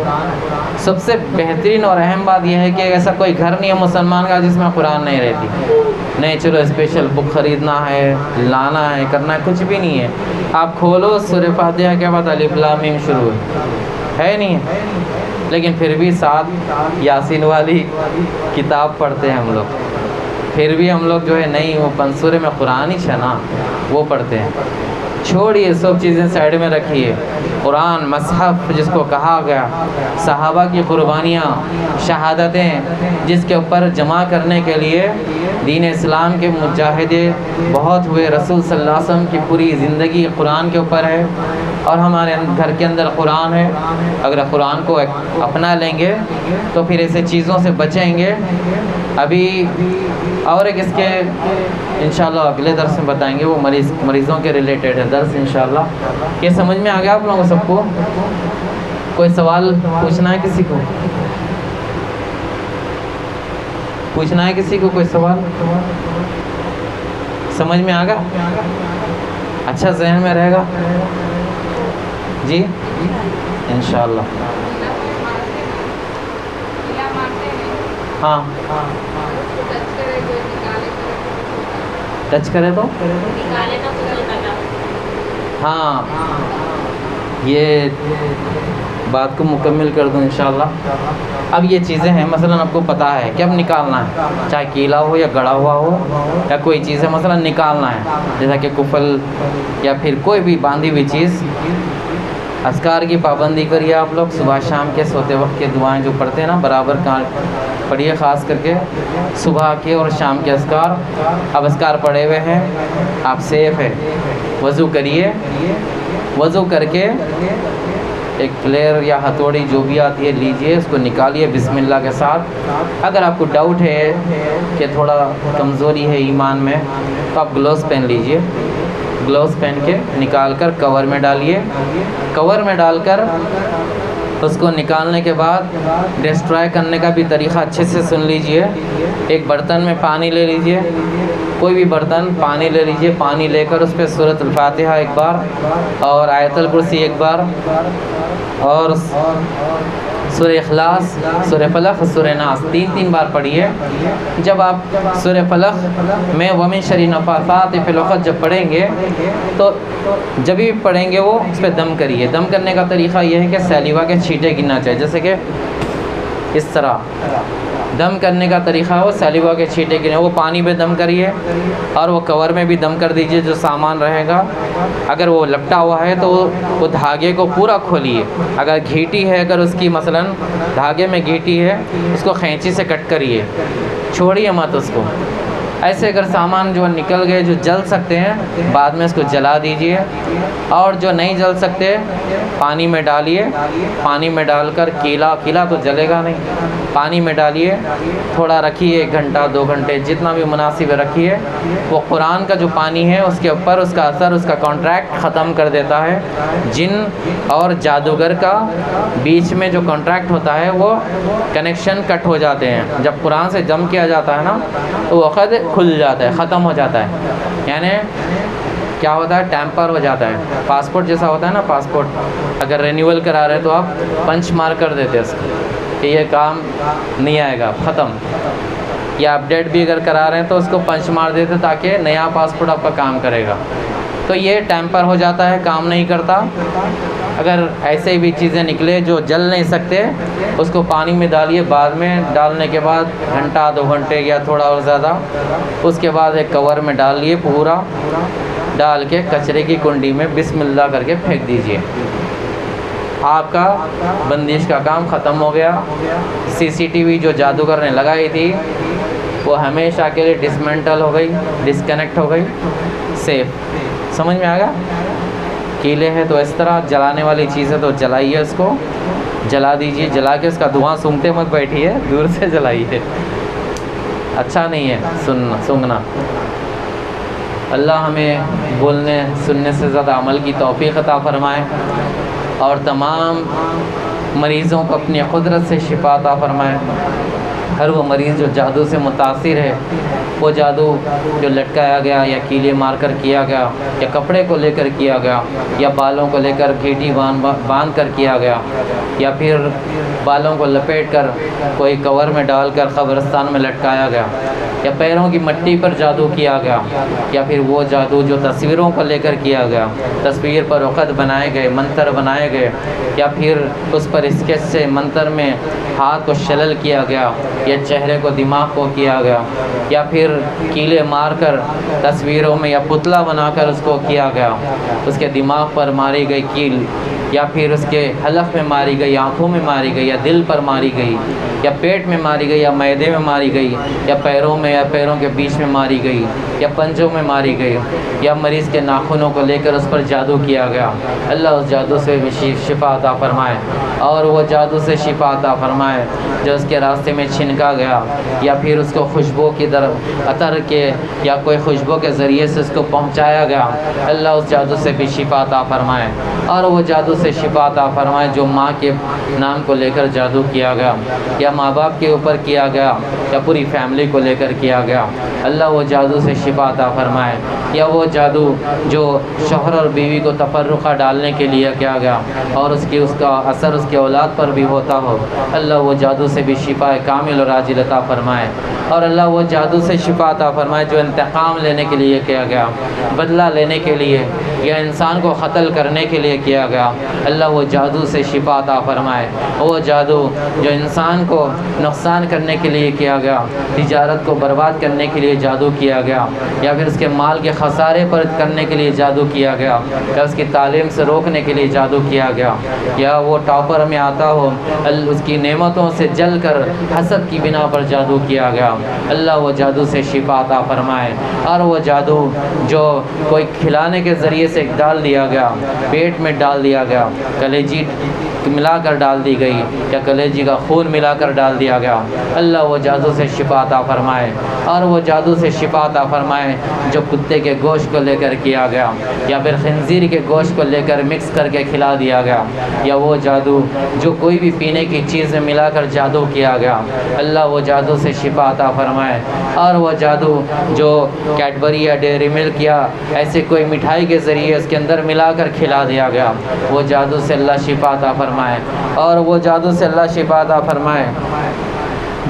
سب سے بہترین اور اہم بات یہ ہے کہ ایسا کوئی گھر نہیں ہے مسلمان کا جس میں قرآن نہیں رہتی. نہیں چلو اسپیشل بک خریدنا ہے, لانا ہے, کرنا ہے, کچھ بھی نہیں ہے. آپ کھولو سورۃ فاتحہ کے بعد الف لام میم شروع ہے نہیں ہے, لیکن پھر بھی ساتھ یاسین والی کتاب پڑھتے ہیں ہم لوگ. پھر بھی ہم لوگ جو ہے نہیں, وہ پنسورے میں قرآن ہی چھنا وہ پڑھتے ہیں. چھوڑیے سب چیزیں سائڈ میں رکھیے. قرآن مصحف جس کو کہا گیا, صحابہ کی قربانیاں, شہادتیں جس کے اوپر جمع کرنے کے لیے دین اسلام کے مجاہدے بہت ہوئے. رسول صلی اللہ علیہ وسلم کی پوری زندگی قرآن کے اوپر ہے, اور ہمارے گھر کے اندر قرآن ہے. اگر قرآن کو اپنا لیں گے تو پھر ایسے چیزوں سے بچیں گے. ابھی اور ایک اس کے انشاءاللہ اگلے درس میں بتائیں گے, وہ مریضوں کے ریلیٹڈ ہے درس انشاءاللہ. یہ سمجھ میں آ گیا آپ لوگوں کو سب کو؟ کوئی سوال پوچھنا ہے کسی کو؟ پوچھنا ہے کسی کو کوئی سوال؟ سمجھ میں آ گیا؟ اچھا ذہن میں رہے گا جی انشاءاللہ. ہاں ٹچ کرے تو ہاں, یہ بات کو مکمل کر دوں انشاءاللہ. اب یہ چیزیں ہیں مثلا آپ کو پتہ ہے کہ اب نکالنا ہے, چاہے کیلا ہو یا گڑا ہوا ہو یا کوئی چیز ہے مثلا نکالنا ہے, جیسا کہ کفل یا پھر کوئی بھی باندھی ہوئی چیز. اذکار کی پابندی کریے آپ لوگ. صبح شام کے سوتے وقت کے دعائیں جو پڑھتے ہیں نا برابر پڑھیے, خاص کر کے صبح کے اور شام کے اذکار. اب اذکار پڑھے ہوئے ہیں, آپ سیف ہے. وضو کریے, وضو کر کے ایک فلیر یا ہتھوڑی جو بھی آتی ہے لیجئے, اس کو نکالیے بسم اللہ کے ساتھ. اگر آپ کو ڈاؤٹ ہے کہ تھوڑا کمزوری ہے ایمان میں تو آپ گلوز پہن لیجئے. گلوز پہن کے نکال کر کور میں ڈالیے. کور میں ڈال کر اس کو نکالنے کے بعد ڈسٹرائے کرنے کا بھی طریقہ اچھے سے سن لیجئے. ایک برتن میں پانی لے لیجئے, کوئی بھی برتن, پانی لے لیجئے. پانی لے کر اس پہ سورۃ الفاتحہ ایک بار اور آیت الکرسی ایک بار اور سورہ اخلاص, سورہ فلق, سورہ ناس 3 بار پڑھیے. جب آپ سورہ فلق میں ومن شر النفاثات فی العقد جب پڑھیں گے تو جب بھی پڑھیں گے وہ اس پہ دم کریے. دم کرنے کا طریقہ یہ ہے کہ سیلیوا کے چھینٹے گرنا چاہیے, جیسے کہ اس طرح دم کرنے کا طریقہ وہ سیلیوا کے چھینٹے گرنے. وہ پانی پہ دم کریے اور وہ کور میں بھی دم کر دیجئے جو سامان رہے گا. اگر وہ لپٹا ہوا ہے تو وہ دھاگے کو پورا کھولیے. اگر گھیٹی ہے, اگر اس کی مثلا دھاگے میں گھیٹی ہے, اس کو خینچی سے کٹ کریے, چھوڑیے مت اس کو. ایسے اگر سامان جو نکل گئے جو جل سکتے ہیں بعد میں اس کو جلا دیجئے، اور جو نہیں جل سکتے پانی میں ڈالیے، پانی میں ڈال کر کیلا تو جلے گا نہیں، پانی میں ڈالیے، تھوڑا رکھیے، 1 گھنٹہ 2 گھنٹے جتنا بھی مناسب رکھیے، وہ قرآن کا جو پانی ہے اس کے اوپر اس کا اثر، اس کا کانٹریکٹ ختم کر دیتا ہے۔ جن اور جادوگر کا بیچ میں جو کانٹریکٹ ہوتا ہے وہ کنیکشن کٹ ہو جاتے ہیں، جب قرآن سے جم کیا جاتا ہے نا تو وہ خود کھل جاتا ہے، ختم ہو جاتا ہے، یعنی کیا ہوتا ہے، ٹیمپر ہو جاتا ہے۔ پاسپورٹ جیسا ہوتا ہے نا، پاسپورٹ اگر رینیول کرا رہے تو آپ پنچ مار کر دیتے اس کو کہ یہ کام نہیں آئے گا، ختم، یا اپڈیٹ بھی اگر کرا رہے ہیں تو اس کو پنچ مار دیتے تاکہ نیا پاسپورٹ آپ کا کام کرے گا، تو یہ ٹیمپر ہو جاتا ہے، کام نہیں کرتا۔ اگر ایسے بھی چیزیں نکلے جو جل نہیں سکتے اس کو پانی میں ڈالیے، بعد میں ڈالنے کے بعد 1 گھنٹہ 2 گھنٹے یا تھوڑا اور زیادہ، اس کے بعد ایک کور میں ڈال لیے، پورا ڈال کے کچرے کی کنڈی میں بسم اللہ کر کے پھینک دیجئے، آپ کا بندش کا کام ختم ہو گیا۔ CCTV جو جادوگر نے لگائی تھی وہ ہمیشہ کے لیے ڈسمنٹل ہو گئی، ڈسکنیکٹ ہو گئی، سیف۔ سمجھ میں آ گیا؟ کیلے ہیں تو اس طرح، جلانے والی چیز ہے تو جلائیے، اس کو جلا دیجئے، جلا کے اس کا دھواں سونگھتے مت بیٹھیے، دور سے جلائیے، اچھا نہیں ہے سونگھنا۔ اللہ ہمیں بولنے سننے سے زیادہ عمل کی توفیق عطا فرمائے، اور تمام مریضوں کو اپنی قدرت سے شفا عطا فرمائے۔ ہر وہ مریض جو جادو سے متاثر ہے، وہ جادو جو لٹکایا گیا یا کیلے مار کر کیا گیا، یا کپڑے کو لے کر کیا گیا، یا بالوں کو لے کر گھیٹی باندھ کر کیا گیا، یا پھر بالوں کو لپیٹ کر کوئی کور میں ڈال کر قبرستان میں لٹکایا گیا، یا پیروں کی مٹی پر جادو کیا گیا، یا پھر وہ جادو جو تصویروں کو لے کر کیا گیا، تصویر پر عقد بنائے گئے، منتر بنائے گئے، یا پھر اس پر اسکیچ سے منتر میں ہاتھ کو شلل کیا گیا، یا چہرے کو دماغ کو کیا گیا، یا پھر کیلے مار کر تصویروں میں یا پتلا بنا کر اس کو کیا گیا، اس کے دماغ پر ماری گئی کیل، یا پھر اس کے حلق میں ماری گئی، آنکھوں میں ماری گئی، یا دل پر ماری گئی، یا پیٹ میں ماری گئی، یا معدے میں ماری گئی، یا پیروں میں یا پیروں کے بیچ میں ماری گئی، یا پنجوں میں ماری گئی، یا مریض کے ناخنوں کو لے کر اس پر جادو کیا گیا، اللہ اس جادو سے بھی شفا عطا فرمائے، اور وہ جادو سے شفا عطا فرمائے جو اس کے راستے میں چھنکا گیا، یا پھر اس کو خوشبو کی عطر کے یا کوئی خوشبو کے ذریعے سے اس کو پہنچایا گیا، اللہ اس جادو سے بھی شفا عطا فرمائے، اور وہ جادو سے شفا عطا فرمائے جو ماں کے نام کو لے کر جادو کیا گیا، یا ماں باپ کے اوپر کیا گیا، یا پوری فیملی کو لے کر کیا گیا، اللہ وہ جادو سے شفا عطا فرمائے، یا وہ جادو جو شوہر اور بیوی کو تفرقہ ڈالنے کے لیے کیا گیا اور اس کا اثر اس کے اولاد پر بھی ہوتا ہو، اللہ وہ جادو سے بھی شفا کامل اور عاجل عطا فرمائے، اور اللہ وہ جادو سے شفا عطا فرمائے جو انتقام لینے کے لیے کیا گیا، بدلہ لینے کے لیے یا انسان کو قتل کرنے کے لیے کیا گیا، اللہ وہ جادو سے شفا عطا فرمائے، وہ جادو جو انسان کو نقصان کرنے کے لیے کیا گیا، تجارت کو برباد کرنے کے لیے جادو کیا گیا، یا پھر اس کے مال کے خسارے پر کرنے کے لیے جادو کیا گیا، یا اس کی تعلیم سے روکنے کے لیے جادو کیا گیا، یا وہ ٹاپر میں آتا ہو اس کی نعمتوں سے جل کر حسد کی بنا پر جادو کیا گیا، اللہ وہ جادو سے شفا عطا فرمائے، اور وہ جادو جو کوئی کھلانے کے ذریعے سے ڈال دیا گیا، پیٹ میں ڈال دیا گیا، کلیجی ملا کر ڈال دی گئی، یا کلیجی کا خون ملا کر ڈال دیا گیا، اللہ وہ جادو سے شفا عطا فرمائے، اور وہ جادو سے شفا عطا فرمائے جو کتے کے گوشت کو لے کر کیا گیا، یا پھر خنزیر کے گوشت کو لے کر مکس کر کے کھلا دیا گیا، یا وہ جادو جو کوئی بھی پینے کی چیز میں ملا کر جادو کیا گیا، اللہ وہ جادو سے شفا عطا فرمائے، اور وہ جادو جو کیڈبری یا ڈیری ملک یا ایسے کوئی مٹھائی کے ذریعے اس کے اندر ملا کر کھلا دیا گیا، وہ جادو سے اللہ شفا عطا فرمائے، اور وہ جادو سے اللہ شفا عطا فرمائے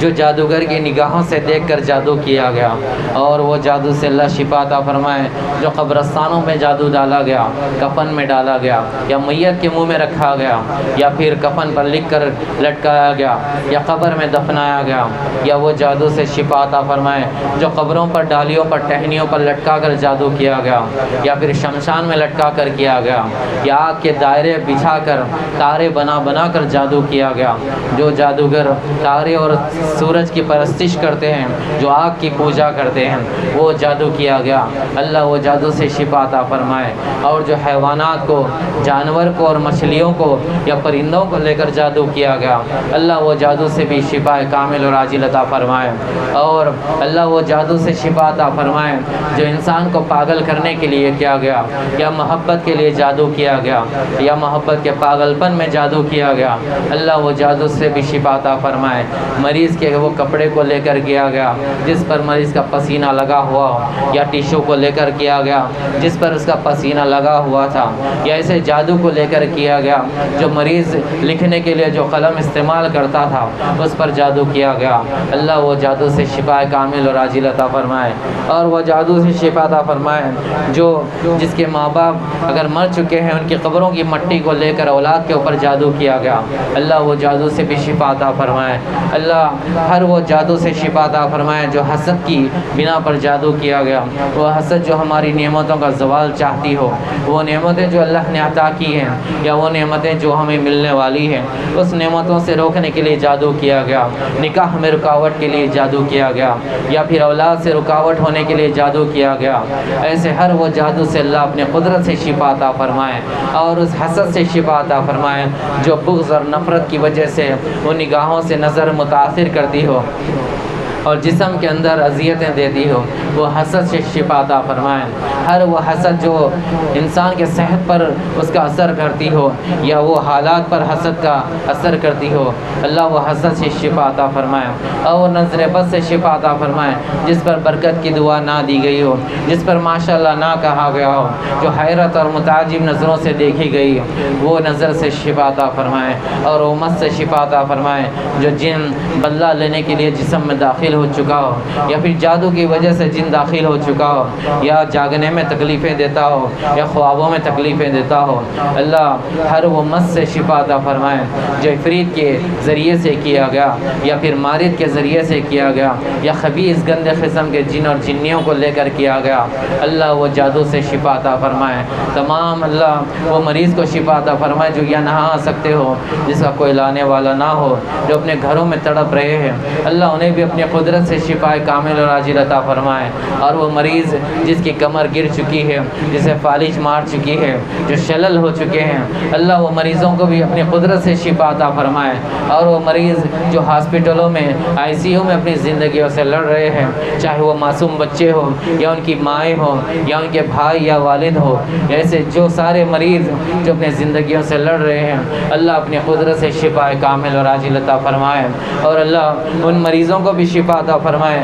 جو جادوگر کی نگاہوں سے دیکھ کر جادو کیا گیا، اور وہ جادو سے اللہ شفا عطا فرمائے جو قبرستانوں میں جادو ڈالا گیا، کفن میں ڈالا گیا، یا میت کے منہ میں رکھا گیا، یا پھر کفن پر لکھ کر لٹکایا گیا، یا قبر میں دفنایا گیا، یا وہ جادو سے شفا عطا فرمائے جو قبروں پر ڈالیوں پر ٹہنیوں پر لٹکا کر جادو کیا گیا، یا پھر شمشان میں لٹکا کر کیا گیا، یا آگ کے دائرے بچھا کر تارے بنا کر جادو کیا گیا، جو جادوگر تارے اور سورج کی پرستش کرتے ہیں، جو آگ کی پوجا کرتے ہیں، وہ جادو کیا گیا، اللہ وہ جادو سے شفا عطا فرمائے۔ اور جو حیوانات کو، جانور کو اور مچھلیوں کو یا پرندوں کو لے کر جادو کیا گیا، اللہ وہ جادو سے بھی شفا کامل اور عاجل عطا فرمائے۔ اور اللہ وہ جادو سے شفا عطا فرمائے جو انسان کو پاگل کرنے کے لیے کیا گیا، یا محبت کے لیے جادو کیا گیا، یا محبت کے پاگل پن میں جادو کیا گیا، اللہ وہ جادو سے بھی شفا عطا فرمائے۔ مریض کے وہ کپڑے کو لے کر کیا گیا جس پر مریض کا پسینہ لگا ہوا ہو، یا ٹیشو کو لے کر کیا گیا جس پر اس کا پسینہ لگا ہوا تھا، یا ایسے جادو کو لے کر کیا گیا جو مریض لکھنے کے لیے جو قلم استعمال کرتا تھا اس پر جادو کیا گیا، اللہ وہ جادو سے شفا کامل اور عاجل عطا فرمائے۔ اور وہ جادو سے شفا عطا فرمائے جس کے ماں باپ اگر مر چکے ہیں ان کی قبروں کی مٹی کو لے کر اولاد کے اوپر جادو کیا گیا، اللہ وہ جادو سے بھی شفا عطا فرمائے۔ اللہ ہر وہ جادو سے شفا عطا فرمائے جو حسد کی بنا پر جادو کیا گیا، وہ حسد جو ہماری نعمتوں کا زوال چاہتی ہو، وہ نعمتیں جو اللہ نے عطا کی ہیں یا وہ نعمتیں جو ہمیں ملنے والی ہیں اس نعمتوں سے روکنے کے لیے جادو کیا گیا، نکاح میں رکاوٹ کے لیے جادو کیا گیا، یا پھر اولاد سے رکاوٹ ہونے کے لیے جادو کیا گیا، ایسے ہر وہ جادو سے اللہ اپنے قدرت سے شفا عطا فرمائے۔ اور اس حسد سے شفا عطا فرمائے جو بغض اور نفرت کی وجہ سے وہ نگاہوں سے نظر متاثر کرتی ہو اور جسم کے اندر اذیتیں دیتی ہو، وہ حسد سے شفا عطا فرمائے۔ ہر وہ حسد جو انسان کے صحت پر اس کا اثر کرتی ہو یا وہ حالات پر حسد کا اثر کرتی ہو، اللہ وہ حسد سے شفا عطا فرمائے۔ اور نظر بد سے شفا عطا فرمائے جس پر برکت کی دعا نہ دی گئی ہو، جس پر ماشاءاللہ نہ کہا گیا ہو، جو حیرت اور متعجب نظروں سے دیکھی گئی وہ نظر سے شفا عطا فرمائے۔ اور وہ مس سے شفا عطا فرمائے جو جن بدلہ لینے کے لیے جسم میں داخل ہو چکا ہو، یا پھر جادو کی وجہ سے جن داخل ہو چکا ہو، یا جاگنے میں تکلیفیں دیتا ہو یا خوابوں میں تکلیفیں دیتا ہو، اللہ ہر وہ مس سے شفا عطا فرمائے جو عفریت کے ذریعے سے کیا گیا یا پھر مارد کے ذریعے سے کیا گیا یا خبیث گندے قسم کے جن اور جنیوں کو لے کر کیا گیا، اللہ وہ جادو سے شفا عطا فرمائے۔ تمام اللہ وہ مریض کو شفا عطا فرمائے جو یا نہ آ سکتے ہو، جس کا کوئی لانے والا نہ ہو، جو اپنے گھروں میں تڑپ رہے ہیں، اللہ انہیں بھی اپنے قدرت سے شفا کامل اور عاجل عطا فرمائے۔ اور وہ مریض جس کی کمر گر چکی ہے، جسے فالج مار چکی ہے، جو شلل ہو چکے ہیں، اللہ وہ مریضوں کو بھی اپنی قدرت سے شفا عطا فرمائے۔ اور وہ مریض جو ہاسپٹلوں میں ICU میں اپنی زندگیوں سے لڑ رہے ہیں، چاہے وہ معصوم بچے ہو یا ان کی مائیں ہوں یا ان کے بھائی یا والد ہو، ایسے جو سارے مریض جو اپنی زندگیوں سے لڑ رہے ہیں، اللہ اپنی قدرت سے شفا کامل اور عاجل عطا فرمائے۔ اور اللہ ان مریضوں کو بھی شفا عطا فرمائے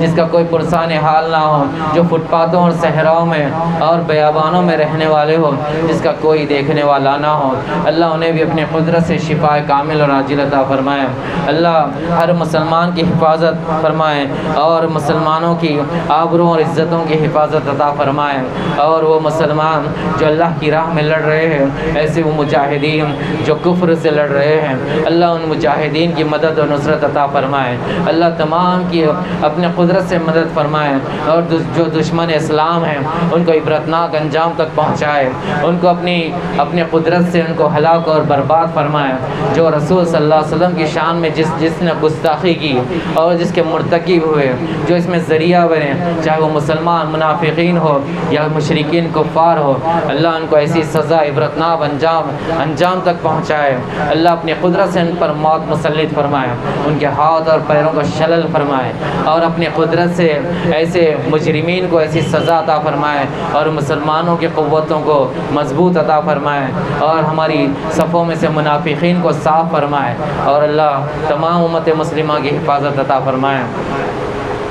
جس کا کوئی پرسان حال نہ ہو، جو فٹ پاتھوں اور صحراؤں میں اور بیابانوں میں رہنے والے ہو، جس کا کوئی دیکھنے والا نہ ہو، اللہ انہیں بھی اپنی قدرت سے شفا کامل اور عاجل عطا فرمائے۔ اللہ ہر مسلمان کی حفاظت فرمائے اور مسلمانوں کی آبروں اور عزتوں کی حفاظت عطا فرمائے۔ اور وہ مسلمان جو اللہ کی راہ میں لڑ رہے ہیں، ایسے وہ مجاہدین جو کفر سے لڑ رہے ہیں، اللہ ان مجاہدین کی مدد اور نصرت عطا فرمائے۔ اللہ تمام کی اپنے قدرت سے مدد فرمائے اور جو دشمن اسلام ہیں ان کو عبرتناک انجام تک پہنچائے، ان کو اپنی قدرت سے ان کو ہلاک اور برباد فرمائے۔ جو رسول صلی اللہ علیہ وسلم کی شان میں جس نے گستاخی کی اور جس کے مرتکب ہوئے، جو اس میں ذریعہ بنے، چاہے وہ مسلمان منافقین ہو یا مشرکین کفار ہو، اللہ ان کو ایسی سزا عبرتناک انجام تک پہنچائے۔ اللہ اپنی قدرت سے ان پر موت مسلط فرمائے، ان کے ہاتھ اور پیروں کو شلل فرمائے اور اپنی قدرت سے ایسے مجرمین کو ایسی سزا عطا فرمائے اور مسلمانوں کی قوتوں کو مضبوط عطا فرمائے اور ہماری صفوں میں سے منافقین کو صاف فرمائے اور اللہ تمام امت مسلمہ کی حفاظت عطا فرمائے۔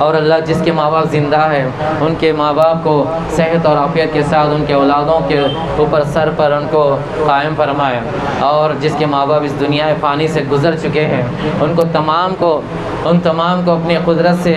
اور اللہ جس کے ماں باپ زندہ ہیں ان کے ماں باپ کو صحت اور عافیت کے ساتھ ان کے اولادوں کے اوپر سر پر ان کو قائم فرمائے، اور جس کے ماں باپ اس دنیا فانی سے گزر چکے ہیں ان تمام کو اپنی قدرت سے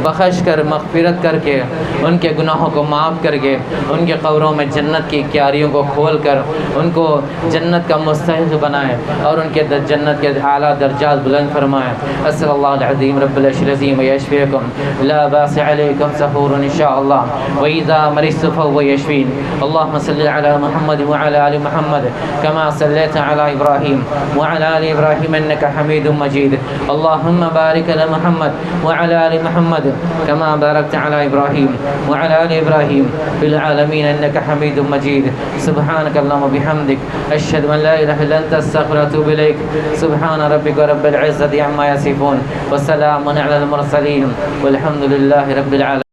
بخش کر مغفرت کر کے ان کے گناہوں کو معاف کر کے ان کے قبروں میں جنت کی کیاریوں کو کھول کر ان کو جنت کا مستحق بنائے اور ان کے جنت کے اعلیٰ درجات بلند فرمائے۔ اسأل اللہ العظیم رب العرش العظیم یشفیکم لا باس عليكم سحور إن شاء الله وإذا مرضت فهو يشفين اللهم صل على محمد وعلى آل محمد كما صليت على إبراهيم وعلى آل إبراهيم إنك حميد مجيد اللهم بارك على محمد وعلى آل محمد كما باركت على إبراهيم وعلى آل إبراهيم في العالمين إنك حميد مجيد سبحانك اللهم وبحمدك أشهد أن لا إله إلا أنت أستغفرك وأتوب إليك سبحان ربك رب العزة عما يصفون وسلام على المرسلين والحمد لله رب العالمين